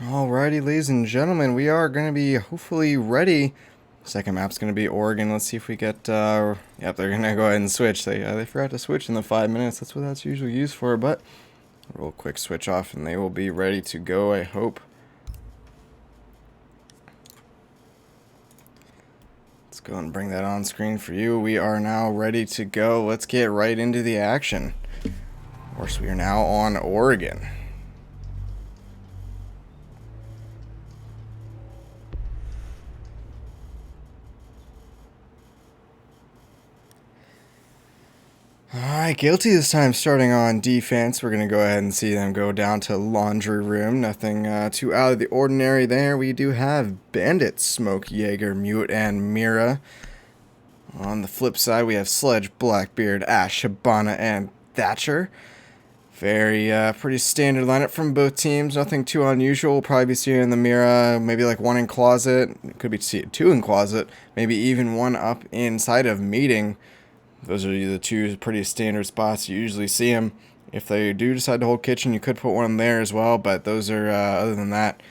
Alrighty, ladies and gentlemen, we are going to be hopefully ready. Second map's going to be Oregon. Let's see if we get, yep, they're going to go ahead and switch. They forgot to switch in the 5 minutes. That's what that's usually used for, but a real quick switch off and they will be ready to go, I hope. Let's go and bring that on screen for you. We are now ready to go. Let's get right into the action. Of course, we are now on Oregon. Alright, Guilty this time starting on defense. We're going to go ahead and see them go down to laundry room. Nothing too out of the ordinary there. We do have Bandit, Smoke, Jaeger, Mute, and Mira. On the flip side, we have Sledge, Blackbeard, Ash, Hibana, and Thatcher. Very pretty standard lineup from both teams. Nothing too unusual. We'll probably be seeing in the Mira, maybe like one in Closet. Could be two in Closet. Maybe even one up inside of Meeting. Those are the two pretty standard spots. You usually see them. If they do decide to hold Kitchen, you could put one there as well. But those are, other than that,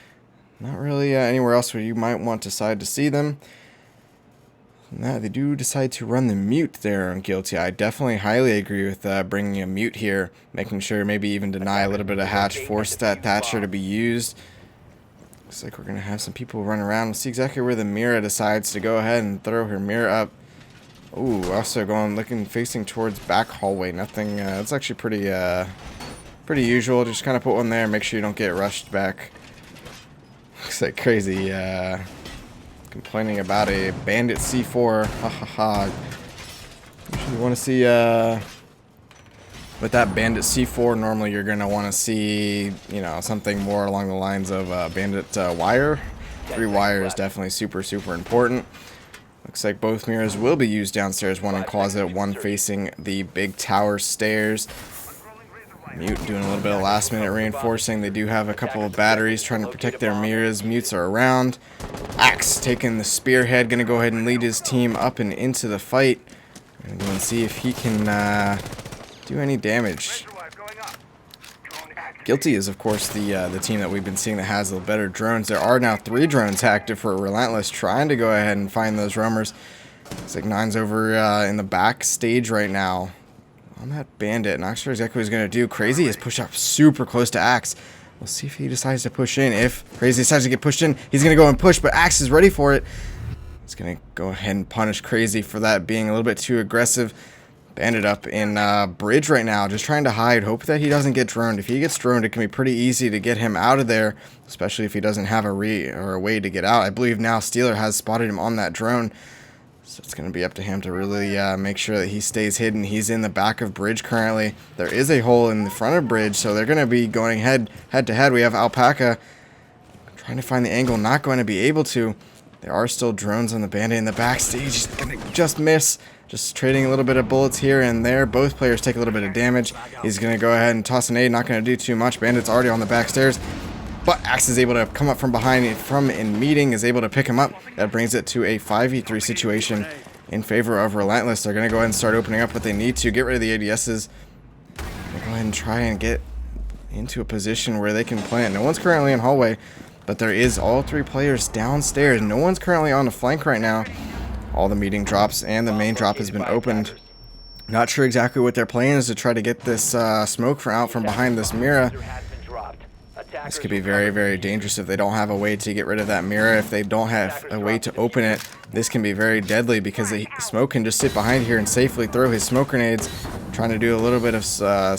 not really anywhere else where you might want to decide to see them. And that, they do decide to run the Mute there on Guilty. I definitely highly agree with bringing a Mute here. Making sure maybe even deny a little bit of hatch. Force that Thatcher to be used. Looks like we're going to have some people run around. We'll see exactly where the Mira decides to go ahead and throw her Mira up. Ooh, also facing towards back hallway. Nothing, it's actually pretty usual. Just kind of put one there and make sure you don't get rushed back. Looks like crazy, complaining about a Bandit C4. Ha ha ha. Usually you want to see, with that Bandit C4, normally you're going to want to see, you know, something more along the lines of Bandit Wire. 3 wire is definitely super important. Looks like both mirrors will be used downstairs, one in Closet, one facing the big tower stairs. Mute doing a little bit of last minute reinforcing. They do have a couple of batteries trying to protect their mirrors. Mutes are around. Axe taking the spearhead, going to go ahead and lead his team up and into the fight. Going to go and see if he can do any damage. Guilty is, of course, the team that we've been seeing that has the better drones. There are now 3 drones active for Relentless, trying to go ahead and find those roamers. Looks like Nine's over in the back stage right now on that Bandit. Not sure exactly what he's going to do. Crazy is pushed up super close to Axe. We'll see if he decides to push in. If Crazy decides to get pushed in, he's going to go and push, but Axe is ready for it. He's going to go ahead and punish Crazy for that being a little bit too aggressive. Bandit up in bridge right now, just trying to hide. Hope that he doesn't get droned. If he gets droned, it can be pretty easy to get him out of there, especially if he doesn't have a way to get out. I believe now Steeler has spotted him on that drone, so it's going to be up to him to really make sure that he stays hidden. He's in the back of bridge currently. There is a hole in the front of bridge, so they're going to be going head to head. We have Alpaca trying to find the angle, not going to be able to. There are still drones on the Bandit in the backstage. He's going to just miss. Just trading a little bit of bullets here and there. Both players take a little bit of damage. He's going to go ahead and toss an aid. Not going to do too much. Bandit's already on the back stairs. But Axe is able to come up from behind from in Meeting. Is able to pick him up. That brings it to a 5v3 situation in favor of Relentless. They're going to go ahead and start opening up what they need to. Get rid of the ADSs. Go ahead and try and get into a position where they can plant. No one's currently in hallway. But there is all 3 players downstairs. No one's currently on the flank right now. All the Meeting drops and the main drop has been opened. Not sure exactly what their plan is to try to get this smoke out from behind this Mira. This could be very dangerous if they don't have a way to get rid of that Mira. If they don't have a way to open it, this can be very deadly because the smoke can just sit behind here and safely throw his smoke grenades. Trying to do a little bit of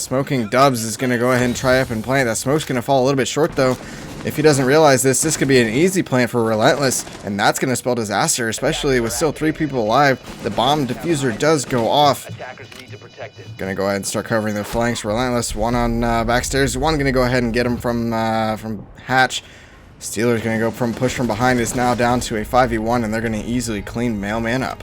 smoking. Dubs is going to go ahead and try up and plant. That smoke's going to fall a little bit short though. If he doesn't realize this could be an easy plant for Relentless, and that's going to spell disaster, especially with still 3 people alive. The bomb diffuser does go off. Going to go ahead and start covering the flanks. Relentless, one on backstairs. One going to go ahead and get him from Hatch. Steelers going to go from push from behind. Is now down to a 5v1, and they're going to easily clean Mailman up.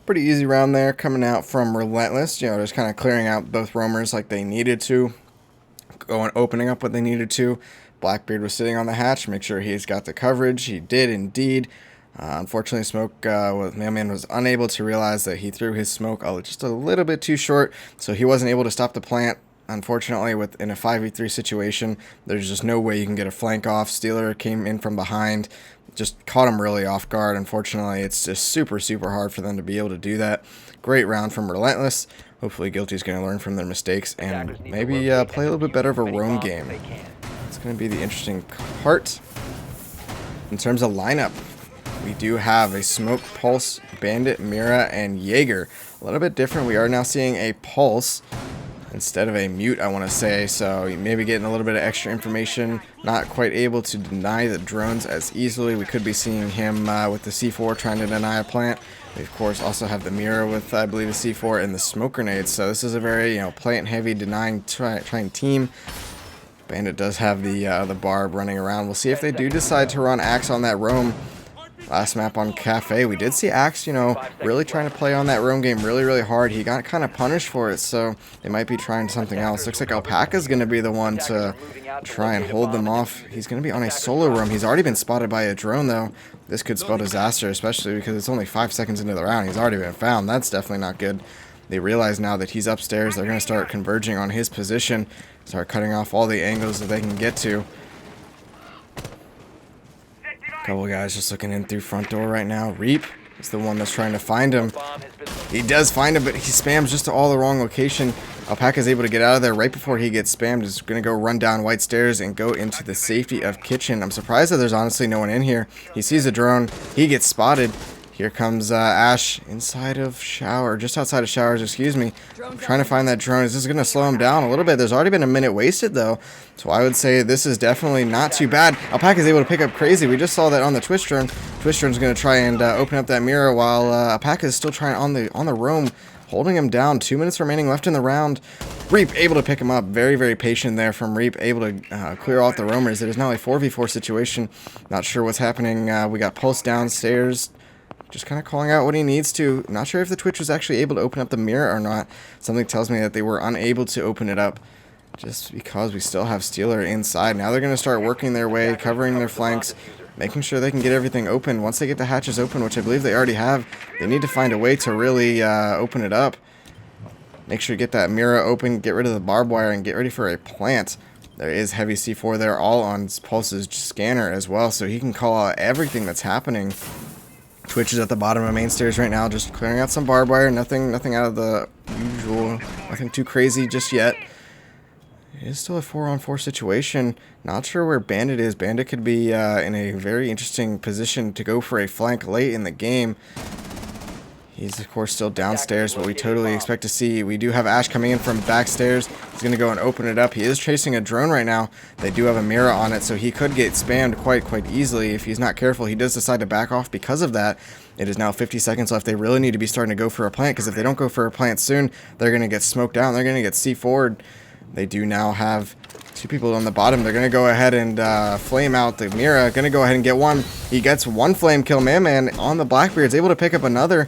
Pretty easy round there coming out from Relentless. You know, just kind of clearing out both roamers like they needed to. Opening up what they needed to. Blackbeard was sitting on the hatch. Make sure he's got the coverage. He did indeed. Unfortunately, Mailman was unable to realize that he threw his smoke just a little bit too short. So he wasn't able to stop the plant. Unfortunately, in a 5v3 situation, there's just no way you can get a flank off. Steeler came in from behind. Just caught him really off guard. Unfortunately, it's just super hard for them to be able to do that. Great round from Relentless. Hopefully Guilty's going to learn from their mistakes and maybe play a little bit better of a roam game. It's going to be the interesting part. In terms of lineup, we do have a Smoke, Pulse, Bandit, Mira, and Jaeger. A little bit different. We are now seeing a Pulse instead of a Mute, I want to say, so maybe getting a little bit of extra information. Not quite able to deny the drones as easily. We could be seeing him with the C4 trying to deny a plant. We of course also have the Mirror with, I believe, a C4 and the smoke grenades. So this is a very, plant heavy denying trying team. Bandit does have the barb running around. We'll see if they do decide to run Axe on that roam. Last map on Kafe, we did see Axe, really trying to play on that roam game really hard. He got kind of punished for it, so they might be trying something else. Looks like Alpaca's going to be the one to try and hold them off. He's going to be on a solo roam. He's already been spotted by a drone, though. This could spell disaster, especially because it's only 5 seconds into the round. He's already been found. That's definitely not good. They realize now that he's upstairs. They're going to start converging on his position, start cutting off all the angles that they can get to. Couple guys just looking in through front door right now. Reap is the one that's trying to find him. He does find him, but he spams just to all the wrong location. Alpaca is able to get out of there right before he gets spammed. He's going to go run down white stairs and go into the safety of kitchen. I'm surprised that there's honestly no one in here. He sees a drone. He gets spotted. Here comes Ash inside of shower, just outside of showers, excuse me. I'm trying to find that drone. Is this going to slow him down a little bit? There's already been a minute wasted, though. So I would say this is definitely not too bad. Alpaca is able to pick up Crazy. We just saw that on the Twitch drone. Twitch drone's going to try and open up that mirror while Alpaca is still trying on the roam, holding him down. 2 minutes remaining left in the round. Reap able to pick him up. Very patient there from Reap, able to clear off the roamers. It is now a 4v4 situation. Not sure what's happening. We got Pulse downstairs, just kind of calling out what he needs to. Not sure if the Twitch was actually able to open up the mirror or not. Something tells me that they were unable to open it up just because we still have Steeler inside. Now they're going to start working their way, covering their flanks, making sure they can get everything open. Once they get the hatches open, which I believe they already have, they need to find a way to really open it up. Make sure you get that mirror open, get rid of the barbed wire, and get ready for a plant. There is heavy C4 there, all on Pulse's scanner as well, so he can call out everything that's happening. Twitch is at the bottom of main stairs right now, just clearing out some barbed wire. Nothing out of the usual, nothing too crazy just yet. It is still a 4-on-4 situation. Not sure where Bandit is. Bandit could be in a very interesting position to go for a flank late in the game. He's, of course, still downstairs, but we totally expect to see. We do have Ash coming in from backstairs. He's going to go and open it up. He is chasing a drone right now. They do have a mirror on it, so he could get spammed quite easily if he's not careful. He does decide to back off because of that. It is now 50 seconds left. They really need to be starting to go for a plant, because if they don't go for a plant soon, they're going to get smoked down. They're going to get C4'd. They do now have two people on the bottom. They're going to go ahead and flame out the Mira. Going to go ahead and get one. He gets one flame kill. Man on the Blackbeard's able to pick up another.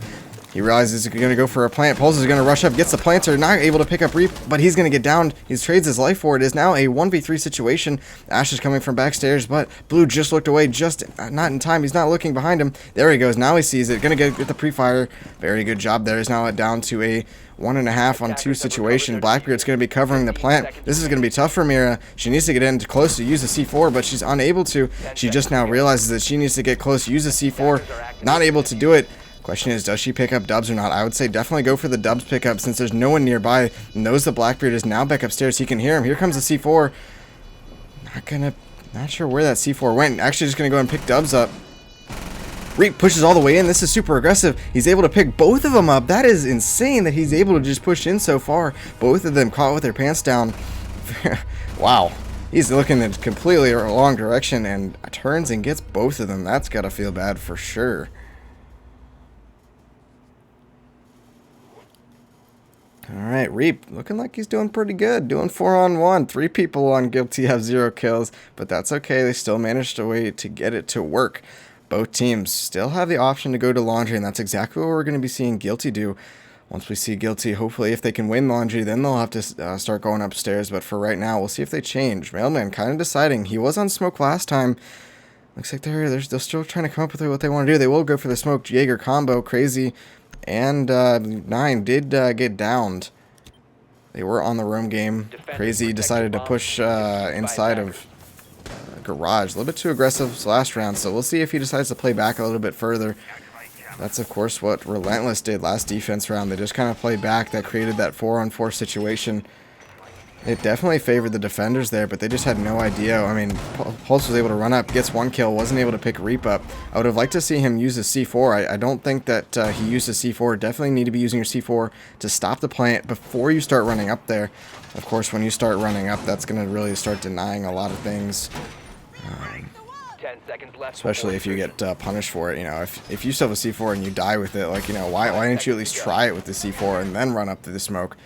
He realizes he's going to go for a plant. Pulse is going to rush up, gets the planter, not able to pick up Reap, but he's going to get down. He trades his life for it. It is now a 1v3 situation. Ash is coming from backstairs, but Blue just looked away, just not in time. He's not looking behind him. There he goes. Now he sees it. Going to get the pre-fire. Very good job there. Is now down to a 1.5 on 2 situation. Blackbeard's going to be covering the plant. This is going to be tough for Mira. She needs to get in close to use the C4, but she's unable to. She just now realizes that she needs to get close, use the C4. Not able to do it. Question is, does she pick up dubs or not? I would say definitely go for the dubs pickup, since there's no one nearby. Knows the Blackbeard is now back upstairs. He can hear him. Here comes the C4. Not sure where that C4 went. Actually just gonna go and pick dubs up. Reap pushes all the way in. This is super aggressive. He's able to pick both of them up. That is insane that he's able to just push in so far. Both of them caught with their pants down. Wow. He's looking in completely the wrong direction and turns and gets both of them. That's got to feel bad for sure. Alright, Reap, looking like he's doing pretty good. Doing 4-on-1. 3 people on Guilty have 0 kills, but that's okay. They still managed a way to get it to work. Both teams still have the option to go to Laundry, and that's exactly what we're going to be seeing Guilty do. Once we see Guilty, hopefully if they can win Laundry, then they'll have to start going upstairs. But for right now, we'll see if they change. Mailman kind of deciding. He was on smoke last time. Looks like they're still trying to come up with what they want to do. They will go for the smoke Jaeger combo. Crazy. And 9 did get downed. They were on the roam game. Crazy decided to push inside of garage. A little bit too aggressive last round, so we'll see if he decides to play back a little bit further. That's, of course, what Relentless did last defense round. They just kind of played back. That created that 4-on-4 situation. It definitely favored the defenders there, but they just had no idea. I mean, Pulse was able to run up, gets 1 kill, wasn't able to pick Reap up. I would have liked to see him use his C4. I don't think that he used his C4. Definitely need to be using your C4 to stop the plant before you start running up there. Of course, when you start running up, that's going to really start denying a lot of things. 10 seconds left. Especially if you get punished for it. You know, if you still have a C4 and you die with it, like, you know, why didn't you at least try it with the C4 and then run up to the smoke?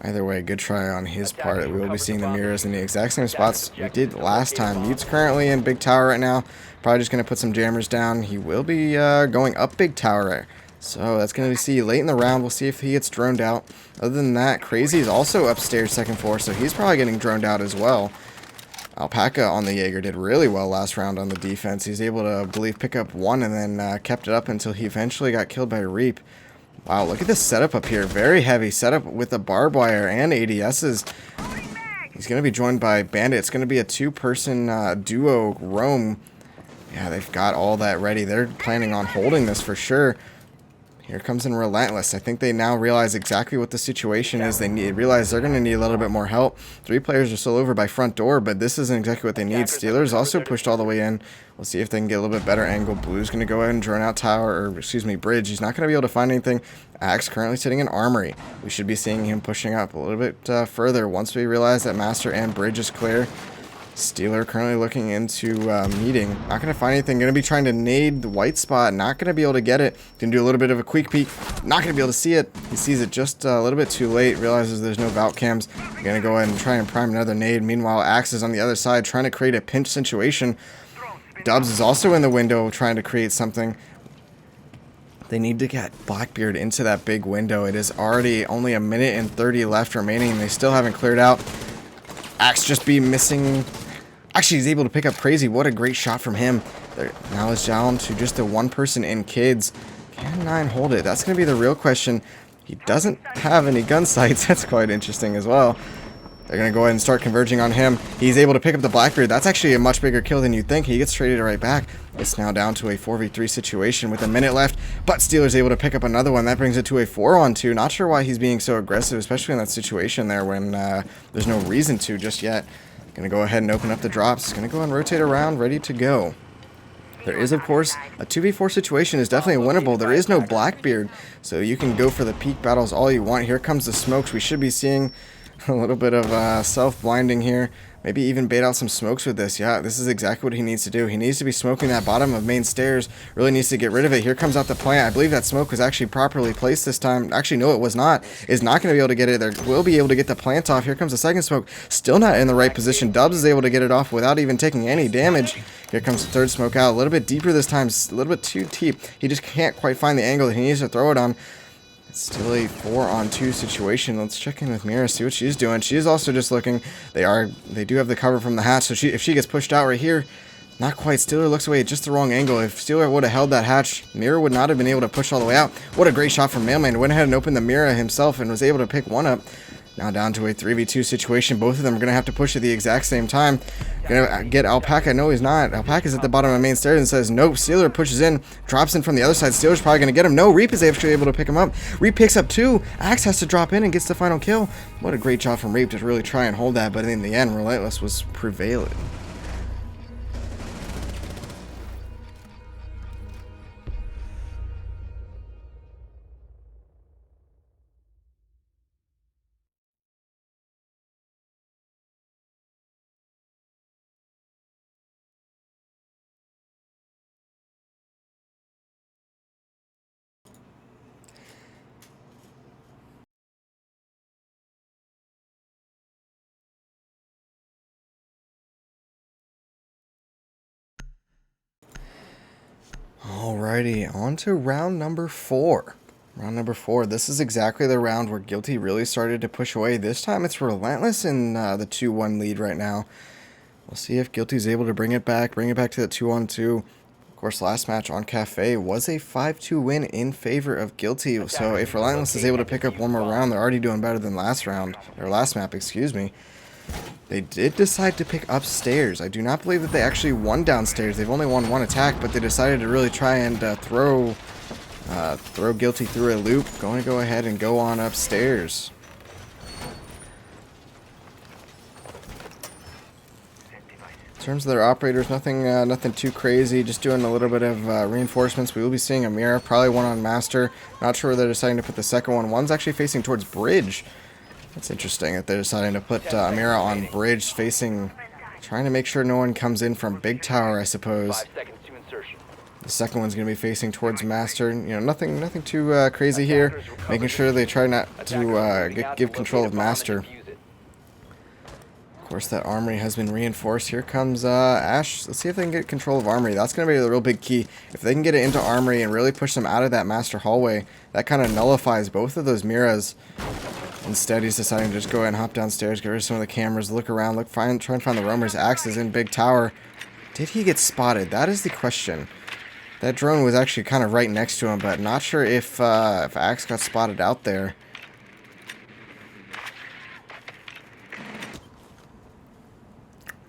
Either way, good try on his part. We will be seeing the mirrors in the exact same spots we did last time. Mute's currently in Big Tower right now. Probably just going to put some jammers down. He will be going up Big Tower. So that's going to see late in the round. We'll see if he gets droned out. Other than that, Crazy is also upstairs second floor, so he's probably getting droned out as well. Alpaca on the Jaeger did really well last round on the defense. He's able to, I believe, pick up 1 and then kept it up until he eventually got killed by Reap. Wow, look at this setup up here. Very heavy setup with the barbed wire and ADSs. He's going to be joined by Bandit. It's going to be a 2-person duo roam. Yeah, they've got all that ready. They're planning on holding this for sure. Here comes in Relentless. I think they now realize exactly what the situation is. They realize they're going to need a little bit more help. 3 players are still over by front door, but this isn't exactly what they need. Steelers also pushed all the way in. We'll see if they can get a little bit better angle. Blue's going to go ahead and drone out tower, or excuse me, bridge. He's not going to be able to find anything. Axe currently sitting in armory. We should be seeing him pushing up a little bit further once we realize that master and bridge is clear. Steeler currently looking into meeting. Not going to find anything. Going to be trying to nade the white spot. Not going to be able to get it. Going to do a little bit of a quick peek. Not going to be able to see it. He sees it just a little bit too late. Realizes there's no vault cams. Going to go ahead and try and prime another nade. Meanwhile, Axe is on the other side trying to create a pinch situation. Dubs is also in the window trying to create something. They need to get Blackbeard into that big window. It is already only 1 minute and 30 left remaining. They still haven't cleared out. Axe just be missing. Actually, he's able to pick up Crazy. What a great shot from him. Now it's down to just a 1-person in kids. Can 9 hold it? That's going to be the real question. He doesn't have any gun sights. That's quite interesting as well. They're going to go ahead and start converging on him. He's able to pick up the Blackbeard. That's actually a much bigger kill than you'd think. He gets traded right back. It's now down to a 4v3 situation with 1 minute left. But Steeler's able to pick up another one. That brings it to a 4-on-2. Not sure why he's being so aggressive, especially in that situation there when there's no reason to just yet. Going to go ahead and open up the drops. Going to go and rotate around, ready to go. There is, of course, a 2v4 situation is definitely winnable. There is no Blackbeard, so you can go for the peak battles all you want. Here comes the smokes. We should be seeing a little bit of self-blinding here. Maybe even bait out some smokes with this. Yeah, this is exactly what he needs to do. He needs to be smoking that bottom of main stairs. Really needs to get rid of it. Here comes out the plant. I believe that smoke was actually properly placed this time. Actually, no, it was not. Is not going to be able to get it. There will be able to get the plant off. Here comes the second smoke. Still not in the right position. Dubs is able to get it off without even taking any damage. Here comes the third smoke out. A little bit deeper this time. A little bit too deep. He just can't quite find the angle that he needs to throw it on. It's still a 4-on-2 situation. Let's check in with Mira, see what she's doing. She is also just looking. They do have the cover from the hatch, so if she gets pushed out right here, not quite. Steeler looks away at just the wrong angle. If Steeler would have held that hatch, Mira would not have been able to push all the way out. What a great shot from Mailman. Went ahead and opened the Mira himself and was able to pick one up. Now down to a 3v2 situation. Both of them are going to have to push at the exact same time. Going to get Alpaca. No, he's not. Alpaca's at the bottom of the main stairs and says, nope. Steeler pushes in, drops in from the other side. Steeler's probably going to get him. No, Reap is actually able to pick him up. Reap picks up 2. Axe has to drop in and gets the final kill. What a great job from Reap to really try and hold that. But in the end, Relentless was prevailing. Alrighty, on to round number 4. Round number 4. This is exactly the round where Guilty really started to push away. This time it's Relentless in the 2-1 lead right now. We'll see if Guilty's able to bring it back to the 2-on-2. Of course, last match on Kafe was a 5-2 win in favor of Guilty. So if Relentless is able to pick up one more round, they're already doing better than last map, excuse me. They did decide to pick upstairs. I do not believe that they actually won downstairs. They've only won one attack, but they decided to really try and throw Guilty through a loop. Going to go ahead and go on upstairs. In terms of their operators, nothing too crazy. Just doing a little bit of reinforcements. We will be seeing a mirror, probably one on Master. Not sure where they're deciding to put the second one. One's actually facing towards Bridge. That's interesting that they're deciding to put Amira on Bridge, trying to make sure no one comes in from Big Tower, I suppose. 5 seconds to insertion. The second one's going to be facing towards Master. You know, nothing too crazy here. Making sure they try not to give control of Master. Of course, that armory has been reinforced. Here comes Ash. Let's see if they can get control of armory. That's going to be the real big key. If they can get it into armory and really push them out of that Master hallway, that kind of nullifies both of those Miras. Instead, he's deciding to just go ahead and hop downstairs, get rid of some of the cameras, look around, try and find the roamers. Axe is in Big Tower. Did he get spotted? That is the question. That drone was actually kind of right next to him, but not sure if Axe got spotted out there.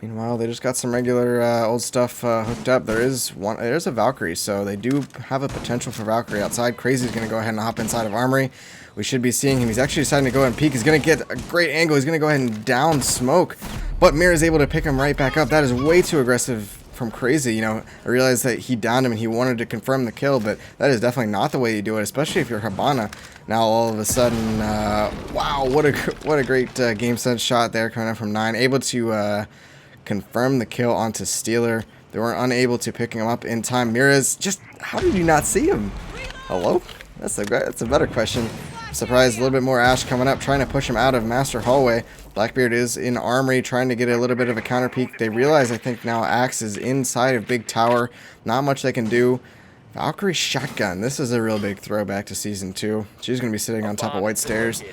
Meanwhile, they just got some regular old stuff hooked up. There's a Valkyrie, so they do have a potential for Valkyrie outside. Crazy's going to go ahead and hop inside of Armory. We should be seeing him. He's actually deciding to go ahead and peek. He's going to get a great angle. He's going to go ahead and down Smoke, but Mir is able to pick him right back up. That is way too aggressive from Crazy. You know, I realized that he downed him and he wanted to confirm the kill, but that is definitely not the way you do it, especially if you're Habana. Now all of a sudden, wow, what a great game sense shot there coming up from 9. Able to confirm the kill onto Steeler. They were unable to pick him up in time. Mira's just, how did you not see him? Hello? That's a better question. I'm surprised a little bit more Ash coming up, trying to push him out of Master Hallway. Blackbeard is in Armory, trying to get a little bit of a counter peek. They realize, I think, now Axe is inside of Big Tower. Not much they can do. Valkyrie shotgun. This is a real big throwback to Season 2. She's going to be sitting on top of White Stairs.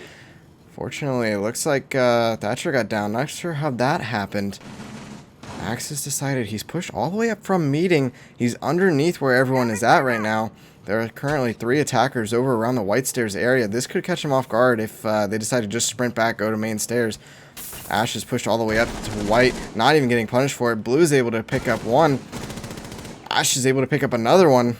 Fortunately, it looks like Thatcher got down. Not sure how that happened. Axe has decided he's pushed all the way up from meeting. He's underneath where everyone is at right now. There are currently 3 attackers over around the White Stairs area. This could catch him off guard if they decide to just sprint back, go to main stairs. Ash is pushed all the way up to White, not even getting punished for it. Blue is able to pick up one. Ash is able to pick up another one.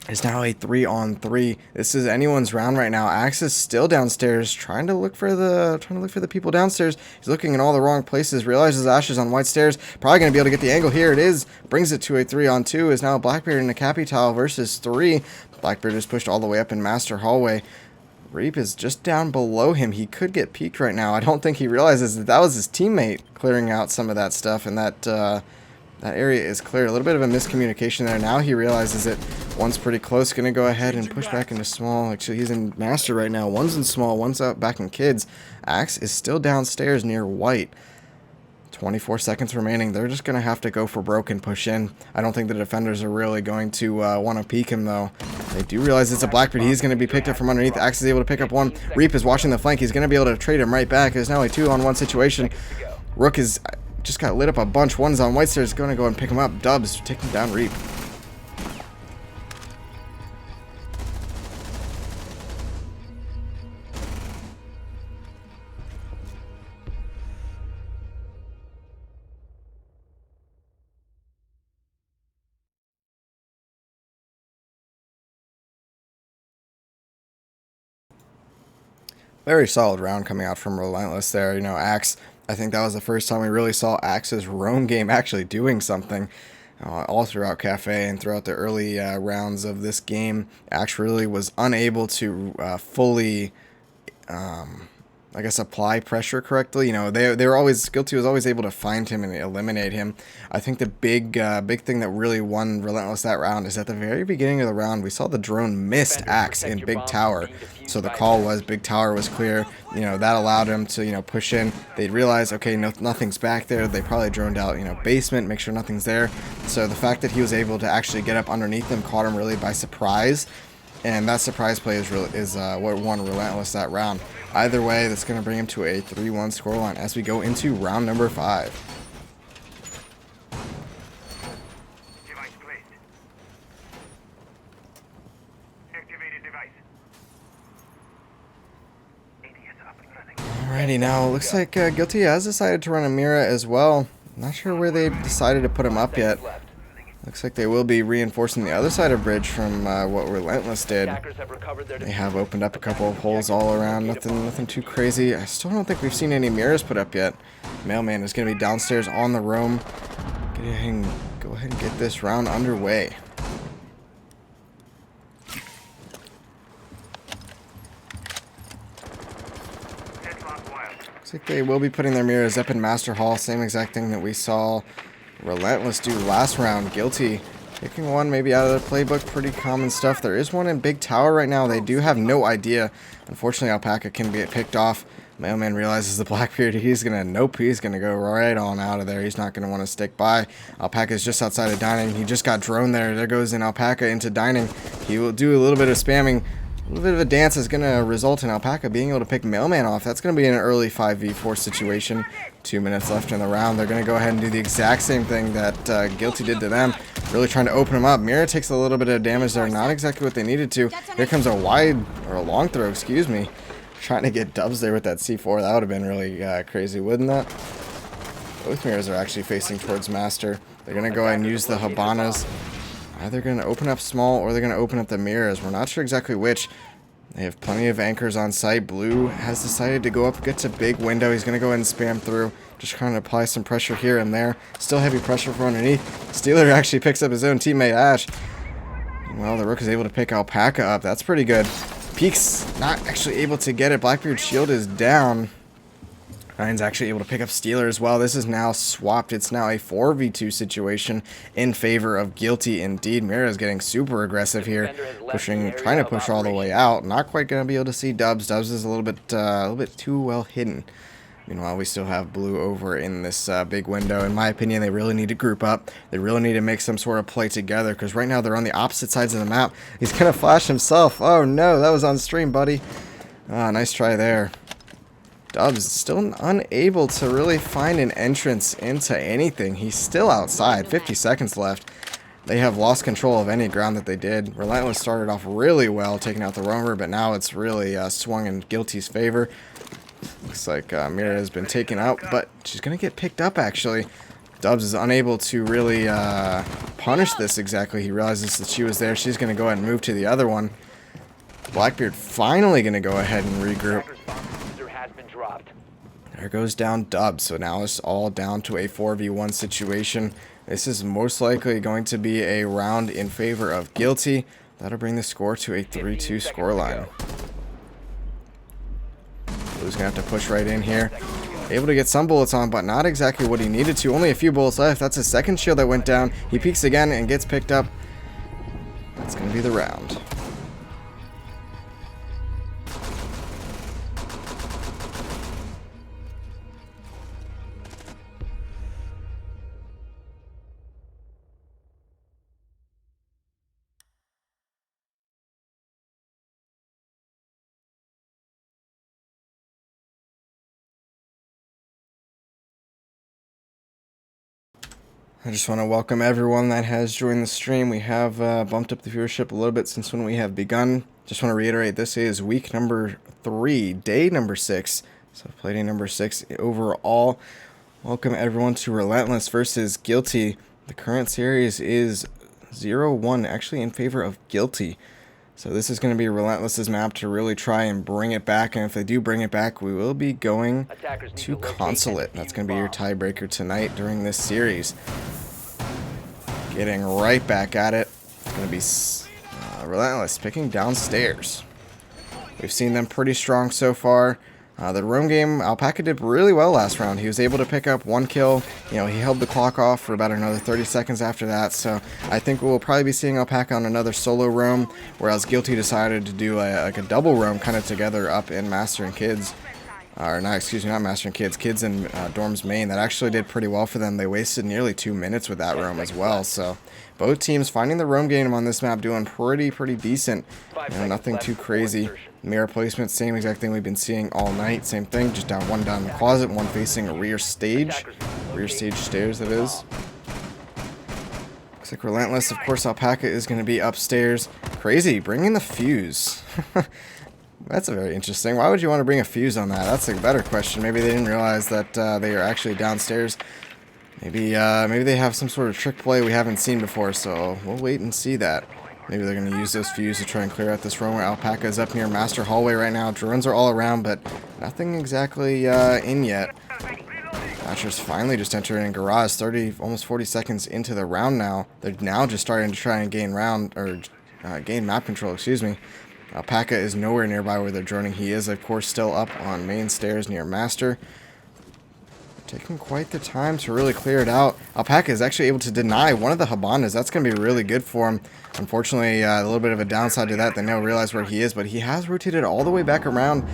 It's now a 3-on-3. This is anyone's round right now. Axe is still downstairs, trying to look for the people downstairs. He's looking in all the wrong places. Realizes Ash is on White Stairs. Probably gonna be able to get the angle. Here it is. Brings it to a 3-on-2. Is now Blackbeard and a Capital versus 3. Blackbeard is pushed all the way up in Master Hallway. Reap is just down below him. He could get peeked right now. I don't think he realizes that was his teammate clearing out some of that stuff, and that area is clear. A little bit of a miscommunication there. Now he realizes it. One's pretty close. Going to go ahead and push back into small. Actually, he's in Master right now. One's in small. One's out back in Kids. Axe is still downstairs near White. 24 seconds remaining. They're just going to have to go for broke and push in. I don't think the defenders are really going to want to peek him, though. They do realize it's a Blackbeard. He's going to be picked up from underneath. Axe is able to pick up one. Reap is watching the flank. He's going to be able to trade him right back. It's now a 2-on-1 situation. Rook is just got lit up a bunch. One's on White Stairs. Going to go and pick him up. Dubs taking down Reap. Very solid round coming out from Relentless there. You know, Axe, I think that was the first time we really saw Axe's roam game actually doing something. All throughout Kafe and throughout the early rounds of this game, Axe really was unable to fully I guess, apply pressure correctly. You know, they were always, Guilty was always able to find him and eliminate him. I think the big thing that really won Relentless that round is at the very beginning of the round, we saw the drone missed Axe in Big Tower. So the call was Big Tower was clear. You know, that allowed him to, you know, push in. They'd realize, okay, nothing's back there. They probably droned out, you know, basement, make sure nothing's there. So the fact that he was able to actually get up underneath them caught him really by surprise. And that surprise play is what won Relentless that round. Either way, that's going to bring him to a 3-1 scoreline as we go into round number 5. Device placed. Activated device. ADS up and running. Alrighty, now it looks like Guilty has decided to run a Mira as well. Not sure where they decided to put him up yet. Looks like they will be reinforcing the other side of bridge from what Relentless did. They have opened up a couple of holes all around, nothing too crazy. I still don't think we've seen any mirrors put up yet. Mailman is going to be downstairs on the roam. Go ahead and get this round underway. Looks like they will be putting their mirrors up in Master Hall. Same exact thing that we saw Relentless do last round. Guilty picking one maybe out of their playbook. Pretty common stuff. There is one in Big Tower right now. They do have no idea. Unfortunately, Alpaca can get picked off. Mailman realizes the Blackbeard. He's gonna go right on out of there. He's not gonna want to stick by. Alpaca's just outside of dining. He just got droned there. There goes an Alpaca into dining. He will do a little bit of spamming. A little bit of a dance is going to result in Alpaca being able to pick Mailman off. That's going to be an early 5v4 situation. 2 minutes left in the round. They're going to go ahead and do the exact same thing that Guilty did to them. Really trying to open him up. Mira takes a little bit of damage there. Not exactly what they needed to. Here comes a a long throw, excuse me. Trying to get dubs there with that C4. That would have been really crazy, wouldn't that? Both mirrors are actually facing towards Master. They're going to go ahead and use the Habanas. Either going to open up small or they're going to open up the mirrors. We're not sure exactly which. They have plenty of anchors on site. Blue has decided to go up, gets a big window. He's going to go ahead and spam through. Just trying to apply some pressure here and there. Still heavy pressure from underneath. Steeler actually picks up his own teammate, Ash. Well, the Rook is able to pick Alpaca up. That's pretty good. Peek's not actually able to get it. Blackbeard's shield is down. Ryan's actually able to pick up Steeler as well. This is now swapped. It's now a 4v2 situation in favor of Guilty indeed. Mira is getting super aggressive here, trying to push all the way out. Not quite going to be able to see Dubs. Dubs is a little bit too well hidden. Meanwhile, we still have Blue over in this big window. In my opinion, they really need to group up. They really need to make some sort of play together, because right now they're on the opposite sides of the map. He's going to flash himself. Oh no, that was on stream, buddy. Ah, nice try there. Dubs still unable to really find an entrance into anything. He's still outside. 50 seconds left. They have lost control of any ground that they did. Relentless started off really well, taking out the roamer, but now it's really swung in Guilty's favor. Looks like Mira has been taken out, but she's going to get picked up, actually. Dubs is unable to really punish this exactly. He realizes that she was there. She's going to go ahead and move to the other one. Blackbeard finally going to go ahead and regroup. There goes down Dubs. So now it's all down to a 4v1 situation. This is most likely going to be a round in favor of Guilty. That'll bring the score to a 3-2 scoreline. Blue's going to have to push right in here. Able to get some bullets on, but not exactly what he needed to. Only a few bullets left. That's his second shield that went down. He peeks again and gets picked up. That's going to be the round. I just want to welcome everyone that has joined the stream. We have bumped up the viewership a little bit since when we have begun. Just want to reiterate, this is week number 3, day number 6. So play number 6 overall. Welcome everyone to Relentless versus Guilty. The current series is 0-1, actually in favor of Guilty. So this is going to be Relentless's map to really try and bring it back. And if they do bring it back, we will be going to Consulate. That's going to be your tiebreaker tonight during this series. Getting right back at it. It's going to be Relentless picking downstairs. We've seen them pretty strong so far. The roam game, Alpaca did really well last round. He was able to pick up 1 kill. You know, he held the clock off for about another 30 seconds after that. So I think we'll probably be seeing Alpaca on another solo roam, whereas Guilty decided to do like a double roam kind of together up in Master and Kids. Or not, excuse me, not Master and Kids. Kids in Dorms main. That actually did pretty well for them. They wasted nearly 2 minutes with that roam as well. So both teams finding the roam game on this map doing pretty decent. You know, nothing too crazy. Mirror placement, same exact thing we've been seeing all night. Same thing, just one down in the closet, one facing a rear stage. Rear stage stairs, that is. Looks like Relentless. Of course, Alpaca is going to be upstairs. Crazy, bringing the fuse. That's a very interesting. Why would you want to bring a fuse on that? That's a better question. Maybe they didn't realize that they are actually downstairs. Maybe they have some sort of trick play we haven't seen before, so we'll wait and see that. Maybe they're going to use those fuse to try and clear out this room where Alpaca is up near Master Hallway right now. Drones are all around, but nothing exactly in yet. Thatcher's finally just entering Garage, 30, almost 40 seconds into the round now. They're now just starting to try and gain gain map control, excuse me. Alpaca is nowhere nearby where they're droning. He is, of course, still up on main stairs near Master. Taking quite the time to really clear it out. Alpaca is actually able to deny one of the Habanas. That's going to be really good for him. Unfortunately, a little bit of a downside to that. They now realize where he is, but he has rotated all the way back around.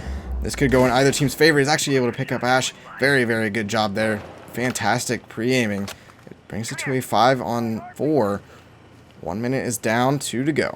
This could go in either team's favor. He's actually able to pick up Ash. Very good job there. Fantastic pre-aiming. It brings it to a 5-on-4. 1 minute is down, 2 to go.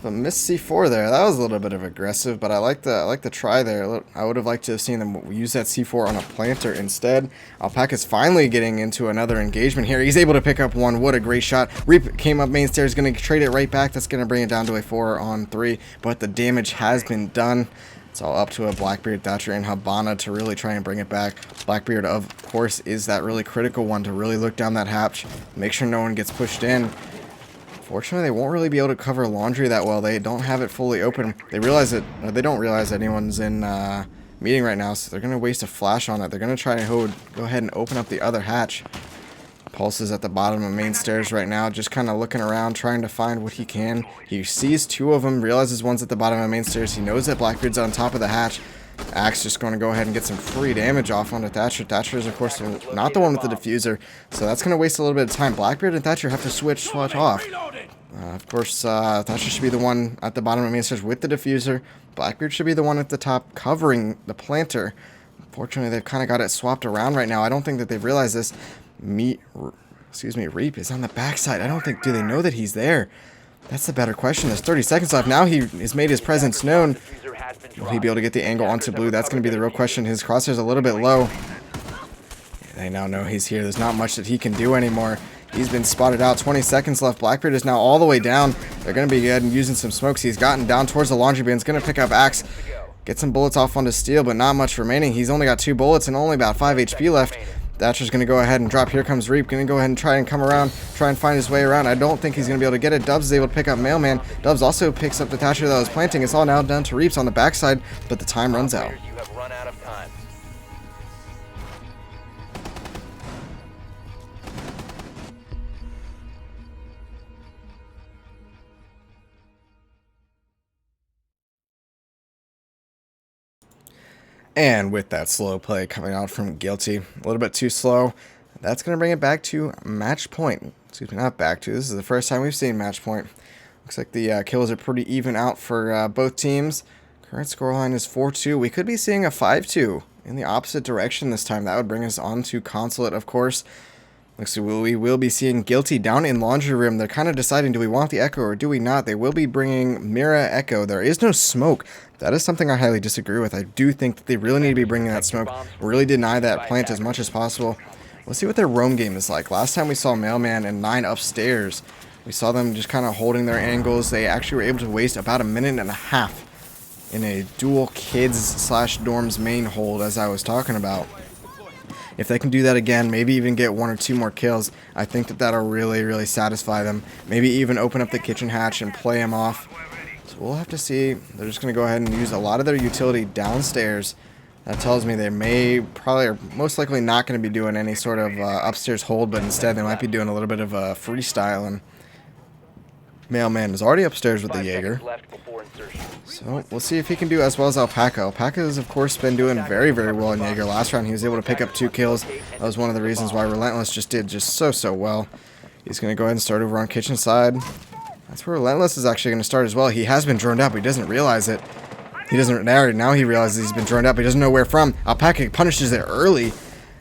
But missed C4 there. That was a little bit of aggressive, but I like the try there. I would have liked to have seen them use that C4 on a planter instead. Alpaca's finally getting into another engagement here. He's able to pick up one. What a great shot. Reap came up main stairs, going to trade it right back. That's going to bring it down to a 4-on-3, but the damage has been done. It's all up to a Blackbeard, Thatcher, and Habana to really try and bring it back. Blackbeard, of course, is that really critical one to really look down that hatch, make sure no one gets pushed in. Fortunately, they won't really be able to cover laundry that well. They don't have it fully open. They realize it, or they don't realize anyone's in meeting right now, so they're going to waste a flash on it. They're going to try and go ahead and open up the other hatch. Pulse is at the bottom of main stairs right now, just kind of looking around, trying to find what he can. He sees 2 of them, realizes one's at the bottom of main stairs. He knows that Blackbeard's on top of the hatch. Axe just going to go ahead and get some free damage off onto Thatcher. Thatcher is, of course, not the one with the diffuser, so that's going to waste a little bit of time. Blackbeard and Thatcher have to switch off. Of course, Thatcher should be the one at the bottom of main stairs with the diffuser. Blackbeard should be the one at the top covering the planter. Unfortunately, they've kind of got it swapped around right now. I don't think that they've realized this. Reap is on the backside. I don't think, do they know that he's there? That's the better question. There's 30 seconds left. Now he has made his presence known. Will he be able to get the angle onto blue? That's going to be the real question. His crosshair's a little bit low. Yeah, they now know he's here. There's not much that he can do anymore. He's been spotted out. 20 seconds left. Blackbeard is now all the way down. They're going to be good and using some smokes. He's gotten down towards the laundry bin. He's going to pick up Axe. Get some bullets off onto Steel, but not much remaining. He's only got 2 bullets and only about 5 HP left. Thatcher's going to go ahead and drop. Here comes Reap. Going to go ahead and try and come around. Try and find his way around. I don't think he's going to be able to get it. Dubs is able to pick up Mailman. Dubs also picks up the Thatcher that was planting. It's all now down to Reap's on the backside, but the time runs out. You have run out of time. And with that slow play coming out from Guilty, a little bit too slow, that's going to bring it back to match point. Excuse me, not back to. This is the first time we've seen match point. Looks like the kills are pretty even out for both teams. Current scoreline is 4-2. We could be seeing a 5-2 in the opposite direction this time. That would bring us on to Consulate, of course. Looks like we will be seeing Guilty down in Laundry Room. They're kind of deciding, do we want the Echo or do we not? They will be bringing Mira Echo. There is no smoke. That is something I highly disagree with. I do think that they really need to be bringing that smoke. Really deny that plant as much as possible. Let's see what their roam game is like. Last time we saw Mailman and 9 upstairs. We saw them just kind of holding their angles. They actually were able to waste about a minute and a half in a dual kids/dorms main hold, as I was talking about. If they can do that again, maybe even get 1 or 2 more kills, I think that that'll really satisfy them. Maybe even open up the kitchen hatch and play them off. So we'll have to see. They're just going to go ahead and use a lot of their utility downstairs. That tells me they may probably or most likely not going to be doing any sort of upstairs hold, but instead they might be doing a little bit of freestyling. Mailman is already upstairs with the 5 Jaeger. seconds left before insertion. So we'll see if he can do as well as Alpaca. Alpaca has, of course, been doing very, very well in Jaeger. Last round, he was able to pick up 2 kills. That was one of the reasons why Relentless just did so well. He's going to go ahead and start over on kitchen side. That's where Relentless is actually going to start as well. He has been droned out, but he doesn't realize it. He doesn't, now he realizes he's been droned out, but he doesn't know where from. Alpaca punishes it early.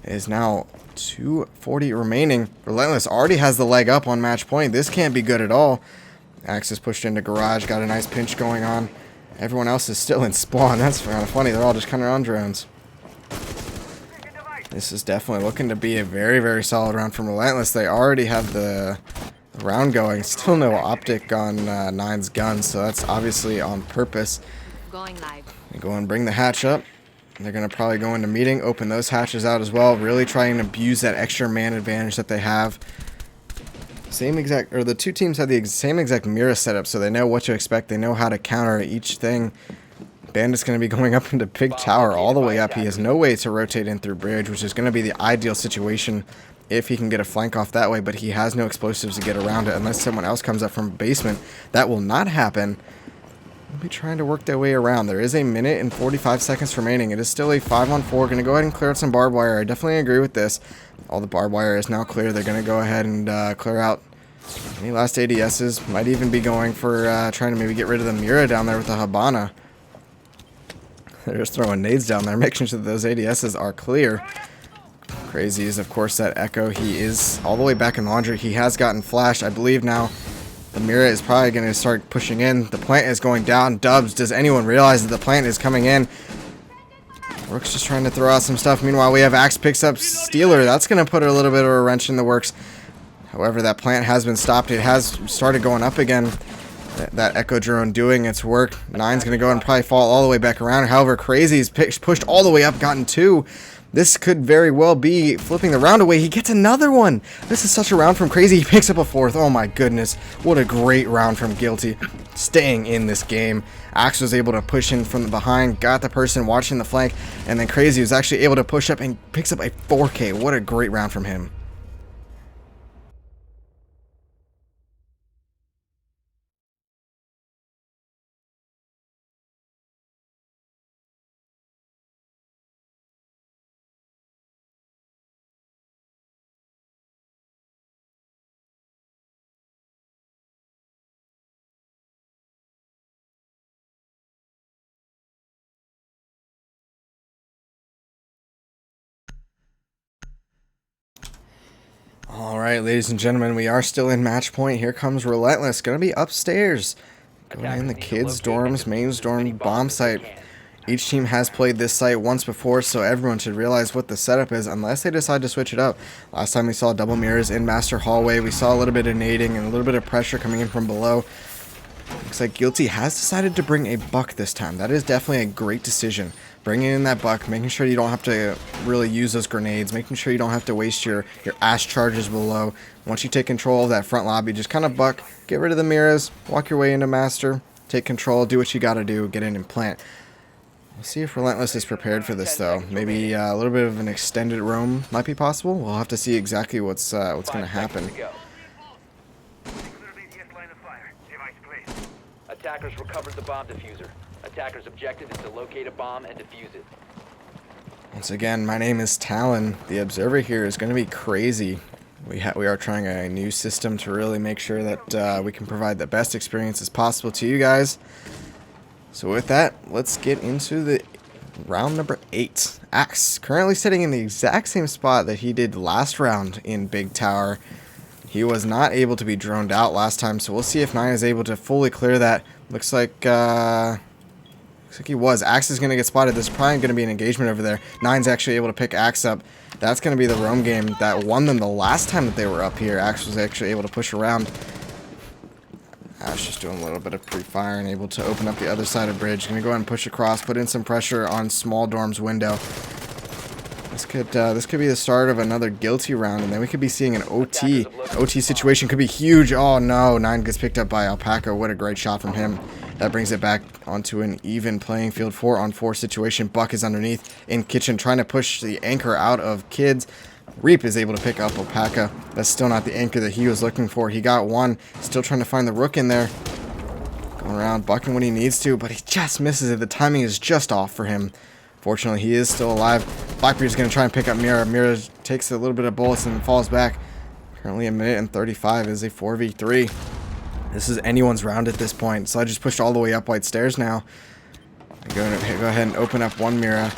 It is now 2:40 remaining. Relentless already has the leg up on match point. This can't be good at all. Axe is pushed into garage, got a nice pinch going on. Everyone else is still in spawn. That's kind of funny. They're all just kind of on drones. This is definitely looking to be a very, very solid round from Relentless. They already have the round going. Still no optic on Nine's gun, so that's obviously on purpose. Going live. They go and bring the hatch up. They're going to probably go into meeting, open those hatches out as well. Really trying to abuse that extra man advantage that they have. The two teams have the same exact mirror setup, so they know what to expect. They know how to counter each thing. Bandit's going to be going up into Big Tower all the way up. He has no way to rotate in through bridge, which is going to be the ideal situation if he can get a flank off that way, but he has no explosives to get around it unless someone else comes up from basement. That will not happen. They'll be trying to work their way around. There is a minute and 45 seconds remaining. It is still a 5-on-4. Going to go ahead and clear out some barbed wire. I definitely agree with this. All the barbed wire is now clear. They're going to go ahead and clear out any last ADSs. Might even be going for trying to maybe get rid of the Mira down there with the Habana. They're just throwing nades down there, making sure that those ADSs are clear. Crazy is, of course, that Echo. He is all the way back in laundry. He has gotten flashed. I believe now the Mira is probably going to start pushing in. The plant is going down. Dubs, does anyone realize that the plant is coming in? Rook's just trying to throw out some stuff. Meanwhile, we have Axe picks up Stealer. That's going to put a little bit of a wrench in the works. However, that plant has been stopped. It has started going up again. That Echo drone doing its work. Nine's going to go and probably fall all the way back around. However, Crazy's pushed all the way up, gotten 2. This could very well be flipping the round away. He gets another one. This is such a round from Crazy. He picks up a 4th. Oh my goodness. What a great round from Guilty. Staying in this game. Axe was able to push in from the behind, got the person watching the flank, and then Crazy was actually able to push up and picks up a 4K. What a great round from him. Alright, ladies and gentlemen, we are still in match point. Here comes Relentless. Gonna be upstairs. Going in the kids' dorms, main dorm, bomb site. Each team has played this site once before, so everyone should realize what the setup is, unless they decide to switch it up. Last time we saw double mirrors in master hallway. We saw a little bit of nading and a little bit of pressure coming in from below. Looks like Guilty has decided to bring a buck this time. That is definitely a great decision. Bringing in that buck, making sure you don't have to really use those grenades, making sure you don't have to waste your ash charges below. Once you take control of that front lobby, just kind of buck, get rid of the mirrors, walk your way into master, take control, do what you got to do, get in and plant. We'll see if Relentless is prepared for this, though. Maybe a little bit of an extended roam might be possible. We'll have to see exactly what's going to happen. Attackers recovered the bomb diffuser. Attackers' objective is to locate a bomb and defuse it. Once again, my name is Talon. The observer here is going to be crazy. We are trying a new system to really make sure that we can provide the best experiences possible to you guys. So with that, let's get into the round number 8. Axe currently sitting in the exact same spot that he did last round in Big Tower. He was not able to be droned out last time, so we'll see if 9 is able to fully clear that. Looks like he was. Axe is going to get spotted. There's probably going to be an engagement over there. 9's actually able to pick Axe up. That's going to be the roam game that won them the last time that they were up here. Axe was actually able to push around. Ash just doing a little bit of pre-fire and able to open up the other side of bridge. Going to go ahead and push across, put in some pressure on small dorm's window. This could be the start of another Guilty round, and then we could be seeing an OT. OT situation could be huge. Oh no, 9 gets picked up by Alpaca. What a great shot from him. That brings it back onto an even playing field, 4-on-4 situation. Buck is underneath in kitchen trying to push the anchor out of kids. Reap is able to pick up Alpaca. That's still not the anchor that he was looking for. He got one. Still trying to find the rook in there. Going around, bucking when he needs to, but he just misses it. The timing is just off for him. Fortunately, he is still alive. Blackbeard's going to try and pick up Mira. Mira takes a little bit of bullets and falls back. Currently a minute and 35 is a 4v3. This is anyone's round at this point. Sledge is pushed all the way up white stairs now. Go ahead and open up one Mira.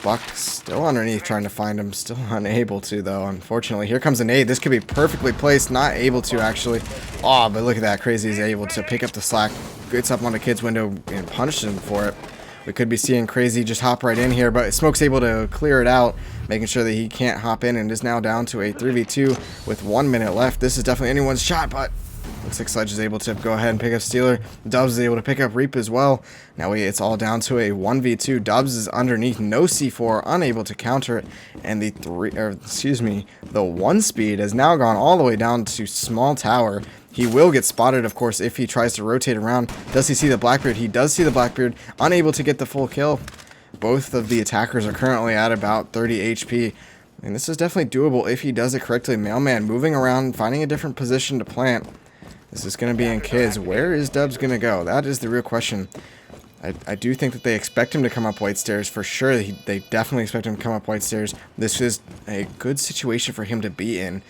Buck still underneath trying to find him. Still unable to, though, unfortunately. Here comes an nade. This could be perfectly placed. Not able to, actually. Oh, but look at that. Crazy is able to pick up the slack. Gets up on the kid's window and punishes him for it. We could be seeing Crazy just hop right in here, but Smoke's able to clear it out, making sure that he can't hop in, and is now down to a 3v2 with 1 minute left. This is definitely anyone's shot, but looks like Sledge is able to go ahead and pick up Steeler. Dubs is able to pick up Reap as well. Now it's all down to a 1v2. Dubs is underneath, no C4, unable to counter it, and the 1 speed has now gone all the way down to small tower. He will get spotted, of course, if he tries to rotate around. Does he see the Blackbeard? He does see the Blackbeard, unable to get the full kill. Both of the attackers are currently at about 30 HP. And this is definitely doable if he does it correctly. Mailman moving around, finding a different position to plant. This is going to be in kids. Where is Dubs going to go? That is the real question. I do think that they expect him to come up white stairs for sure. They definitely expect him to come up white stairs. This is a good situation for him to be in.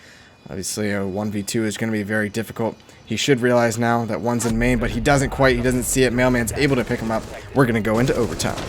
Obviously, a 1v2 is going to be very difficult. He should realize now that one's in main, but he doesn't quite. He doesn't see it. Mailman's able to pick him up. We're going to go into overtime.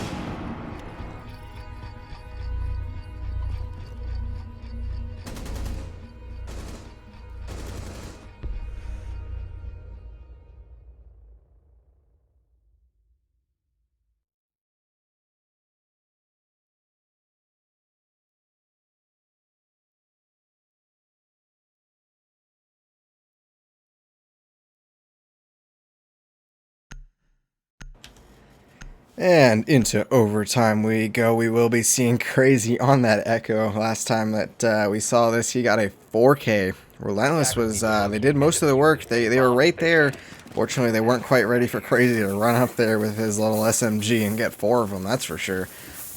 And into overtime we go. We will be seeing Crazy on that Echo. Last time that we saw this, he got a 4K. Relentless was, they did most of the work. They were right there. Fortunately, they weren't quite ready for Crazy to run up there with his little SMG and get 4 of them, that's for sure.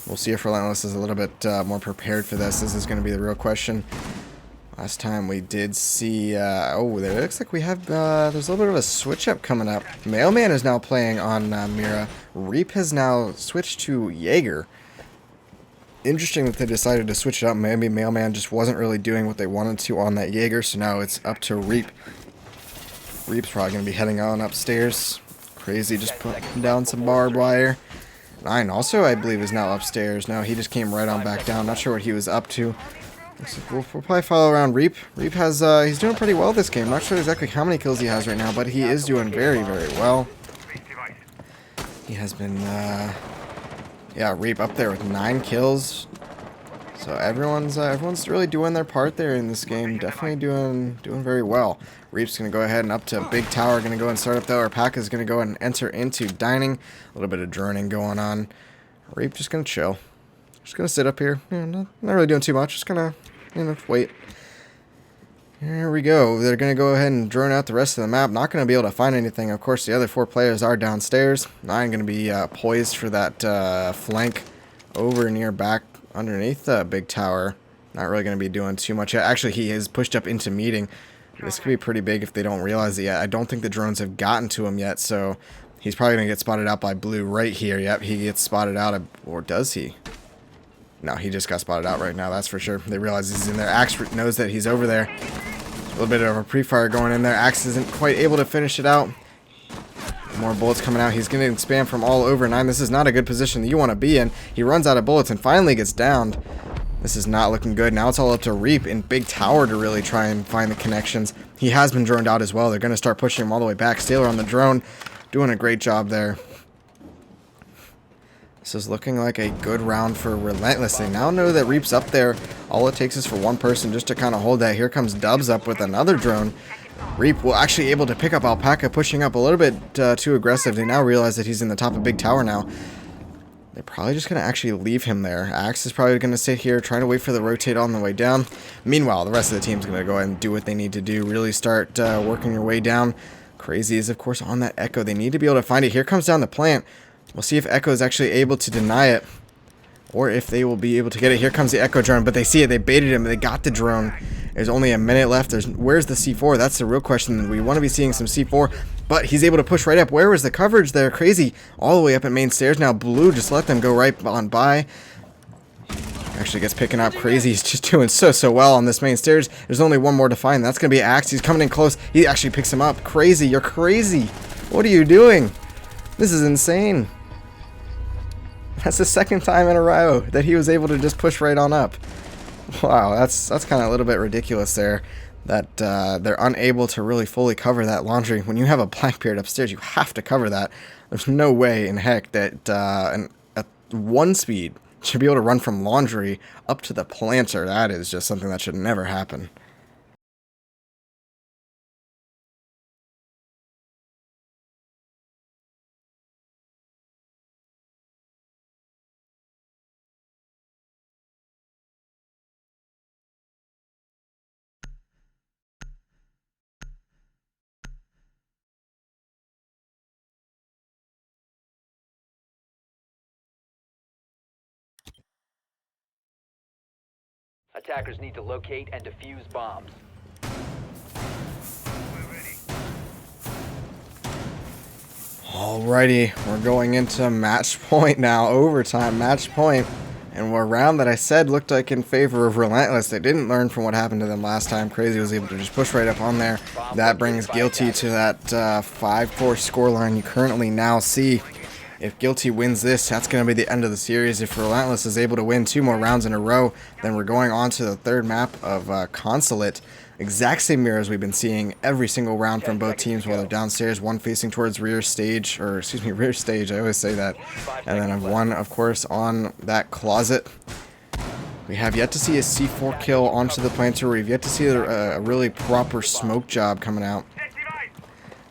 We'll see if Relentless is a little bit more prepared for this. This is going to be the real question. Last time we did see, oh, there looks like we have, there's a little bit of a switch up coming up. Mailman is now playing on Mira. Reap has now switched to Jaeger. Interesting that they decided to switch it up. Maybe Mailman just wasn't really doing what they wanted to on that Jaeger, so now it's up to Reap. Reap's probably going to be heading on upstairs. Crazy just putting down some barbed wire. 9 also, I believe, is now upstairs. No, he just came right on back down. Not sure what he was up to. We'll probably follow around Reap. Reap has, he's doing pretty well this game. Not sure exactly how many kills he has right now, but he is doing very, very well. He has been, yeah, Reap up there with 9 kills. So everyone's really doing their part there in this game. Definitely doing very well. Reap's going to go ahead and up to Big Tower. Going to go and start up there. Alpaca's going to go and enter into dining. A little bit of droning going on. Reap just going to chill. Just going to sit up here. Yeah, not really doing too much. Just going to, wait. Here we go. They're going to go ahead and drone out the rest of the map. Not going to be able to find anything. Of course, the other 4 players are downstairs. 9 going to be poised for that flank over near back underneath the Big Tower. Not really going to be doing too much yet. Actually, he is pushed up into meeting. This could be pretty big if they don't realize it yet. I don't think the drones have gotten to him yet, so he's probably going to get spotted out by Blue right here. Yep, he gets spotted out. Or does he? No, he just got spotted out right now, that's for sure. They realize he's in there. Axe knows that he's over there. A little bit of a pre-fire going in there. Axe isn't quite able to finish it out. More bullets coming out. He's getting spam from all over. 9, this is not a good position that you want to be in. He runs out of bullets and finally gets downed. This is not looking good. Now it's all up to Reap in Big Tower to really try and find the connections. He has been droned out as well. They're going to start pushing him all the way back. Sailor on the drone, doing a great job there. This is looking like a good round for Relentless. They now know that Reap's up there. All it takes is for one person just to kind of hold that. Here comes Dubs up with another drone. Reap will actually able to pick up Alpaca, pushing up a little bit too aggressive. They now realize that he's in the top of Big Tower now. They're probably just going to actually leave him there. Axe is probably going to sit here, trying to wait for the rotate on the way down. Meanwhile, the rest of the team's going to go ahead and do what they need to do. Really start working your way down. Crazy is, of course, on that Echo. They need to be able to find it. Here comes down the plant. We'll see if Echo is actually able to deny it. or if they will be able to get it. Here comes the Echo drone, but they see it. They baited him. They got the drone. There's only a minute left. Where's the C4? That's the real question. We want to be seeing some C4, but he's able to push right up. Where was the coverage there? Crazy. All the way up at main stairs. Now Blue just let them go right on by. Actually gets picking up. Crazy. He's just doing so well on this main stairs. There's only one more to find. That's going to be Axe. He's coming in close. He actually picks him up. Crazy. You're crazy. What are you doing? This is insane. That's the second time in a row that he was able to just push right on up. Wow, that's kind of a little bit ridiculous there. That they're unable to really fully cover that laundry. When you have a Blackbeard upstairs, you have to cover that. There's no way in heck that at 1 speed should be able to run from laundry up to the planter. That is just something that should never happen. Attackers need to locate and defuse bombs. Alrighty, we're going into match point now, overtime match point, and we're a round that I said looked like in favor of Relentless. They didn't learn from what happened to them last time. Crazy was able to just push right up on there. That brings Guilty to that 5-4 scoreline you currently now see. If Guilty wins this, that's going to be the end of the series. If Relentless is able to win 2 more rounds in a row, then we're going on to the 3rd map of Consulate. Exact same mirrors we've been seeing every single round from both teams while they're downstairs. One facing towards rear stage, rear stage, I always say that. And then one, of course, on that closet. We have yet to see a C4 kill onto the planter. We've yet to see a really proper smoke job coming out.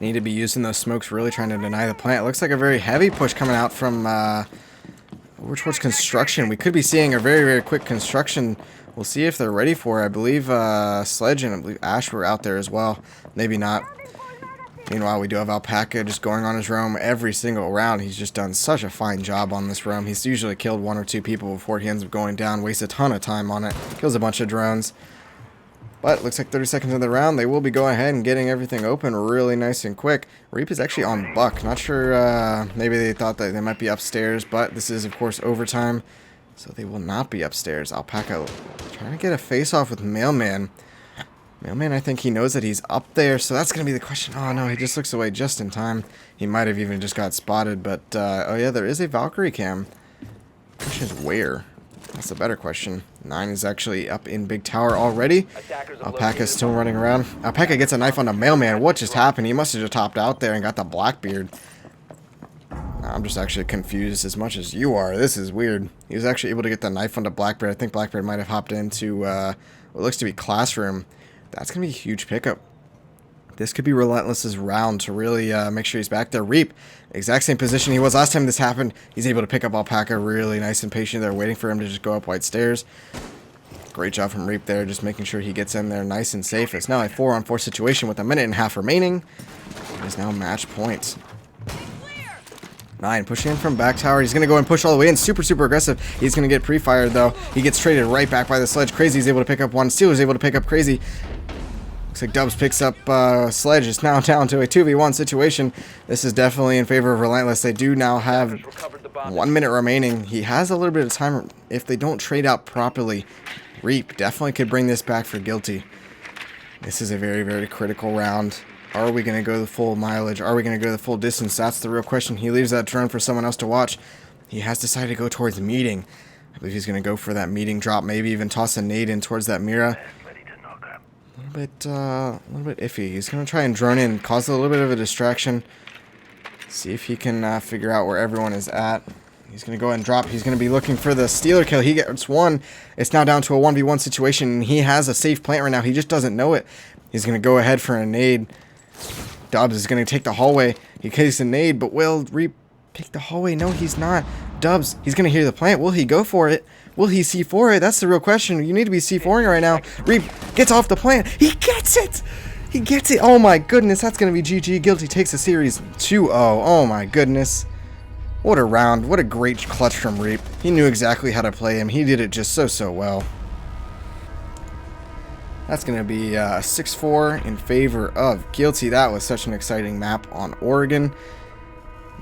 Need to be using those smokes, really trying to deny the plant. It looks like a very heavy push coming out from over towards construction. We could be seeing a very quick construction. We'll see if they're ready for it. I believe Sledge and I believe Ash were out there as well. Maybe not. Meanwhile, we do have Alpaca just going on his roam every single round. He's just done such a fine job on this roam. He's usually killed 1 or 2 people before he ends up going down. Wastes a ton of time on it. Kills a bunch of drones. But looks like 30 seconds in the round, they will be going ahead and getting everything open really nice and quick. Reap is actually on Buck. Not sure, maybe they thought that they might be upstairs, but this is, of course, overtime, so they will not be upstairs. Alpaca trying to get a face-off with Mailman. Mailman, I think he knows that he's up there, so that's going to be the question. Oh, no, he just looks away just in time. He might have even just got spotted, but, oh, yeah, there is a Valkyrie cam. The question is where? That's a better question. 9 is actually up in Big Tower already. Alpaca's still running around. Alpaca gets a knife on the Mailman. What just happened? He must have just hopped out there and got the Blackbeard. I'm just actually confused as much as you are. This is weird. He was actually able to get the knife onto Blackbeard. I think Blackbeard might have hopped into what looks to be Classroom. That's going to be a huge pickup. This could be Relentless's round to really make sure he's back there. Reap, exact same position he was last time this happened. He's able to pick up Alpaca really nice and patient. They're waiting for him to just go up white stairs. Great job from Reap there, just making sure he gets in there nice and safe. It's now a 4-on-4 situation with a minute and a half remaining. It is now match point. 9 pushing in from back tower. He's going to go and push all the way in. Super aggressive. He's going to get pre-fired, though. He gets traded right back by the Sledge. Crazy is able to pick up one. Steel is able to pick up Crazy. Looks like Dubs picks up Sledge. It's now down to a 2v1 situation. This is definitely in favor of Relentless. They do now have 1 minute remaining. He has a little bit of time. If they don't trade out properly, Reap definitely could bring this back for Guilty. This is a very critical round. Are we going to go the full mileage? Are we going to go the full distance? That's the real question. He leaves that drone for someone else to watch. He has decided to go towards the meeting. I believe he's going to go for that meeting drop. Maybe even toss a nade in towards that Mira. A little bit iffy. He's going to try and drone in, cause a little bit of a distraction. See if he can figure out where everyone is at. He's going to go ahead and drop. He's going to be looking for the Stealer kill. He gets one. It's now down to a 1v1 situation. He has a safe plant right now. He just doesn't know it. He's going to go ahead for a nade. Dubs is going to take the hallway. He takes a nade, but will Reap pick the hallway? No, he's not. Dubs, he's going to hear the plant. Will he go for it? Will he C4 it? That's the real question. You need to be C4ing right now. Reap gets off the plant. He gets it! He gets it! Oh my goodness, that's going to be GG. Guilty takes the series 2-0. Oh my goodness. What a round. What a great clutch from Reap. He knew exactly how to play him. He did it just so well. That's going to be 6-4 in favor of Guilty. That was such an exciting map on Oregon.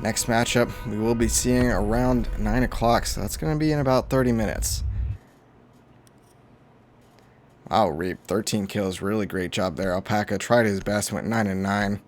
Next matchup we will be seeing around 9 o'clock, so that's going to be in about 30 minutes. Wow, Reap, 13 kills. Really great job there. Alpaca tried his best, went 9-9.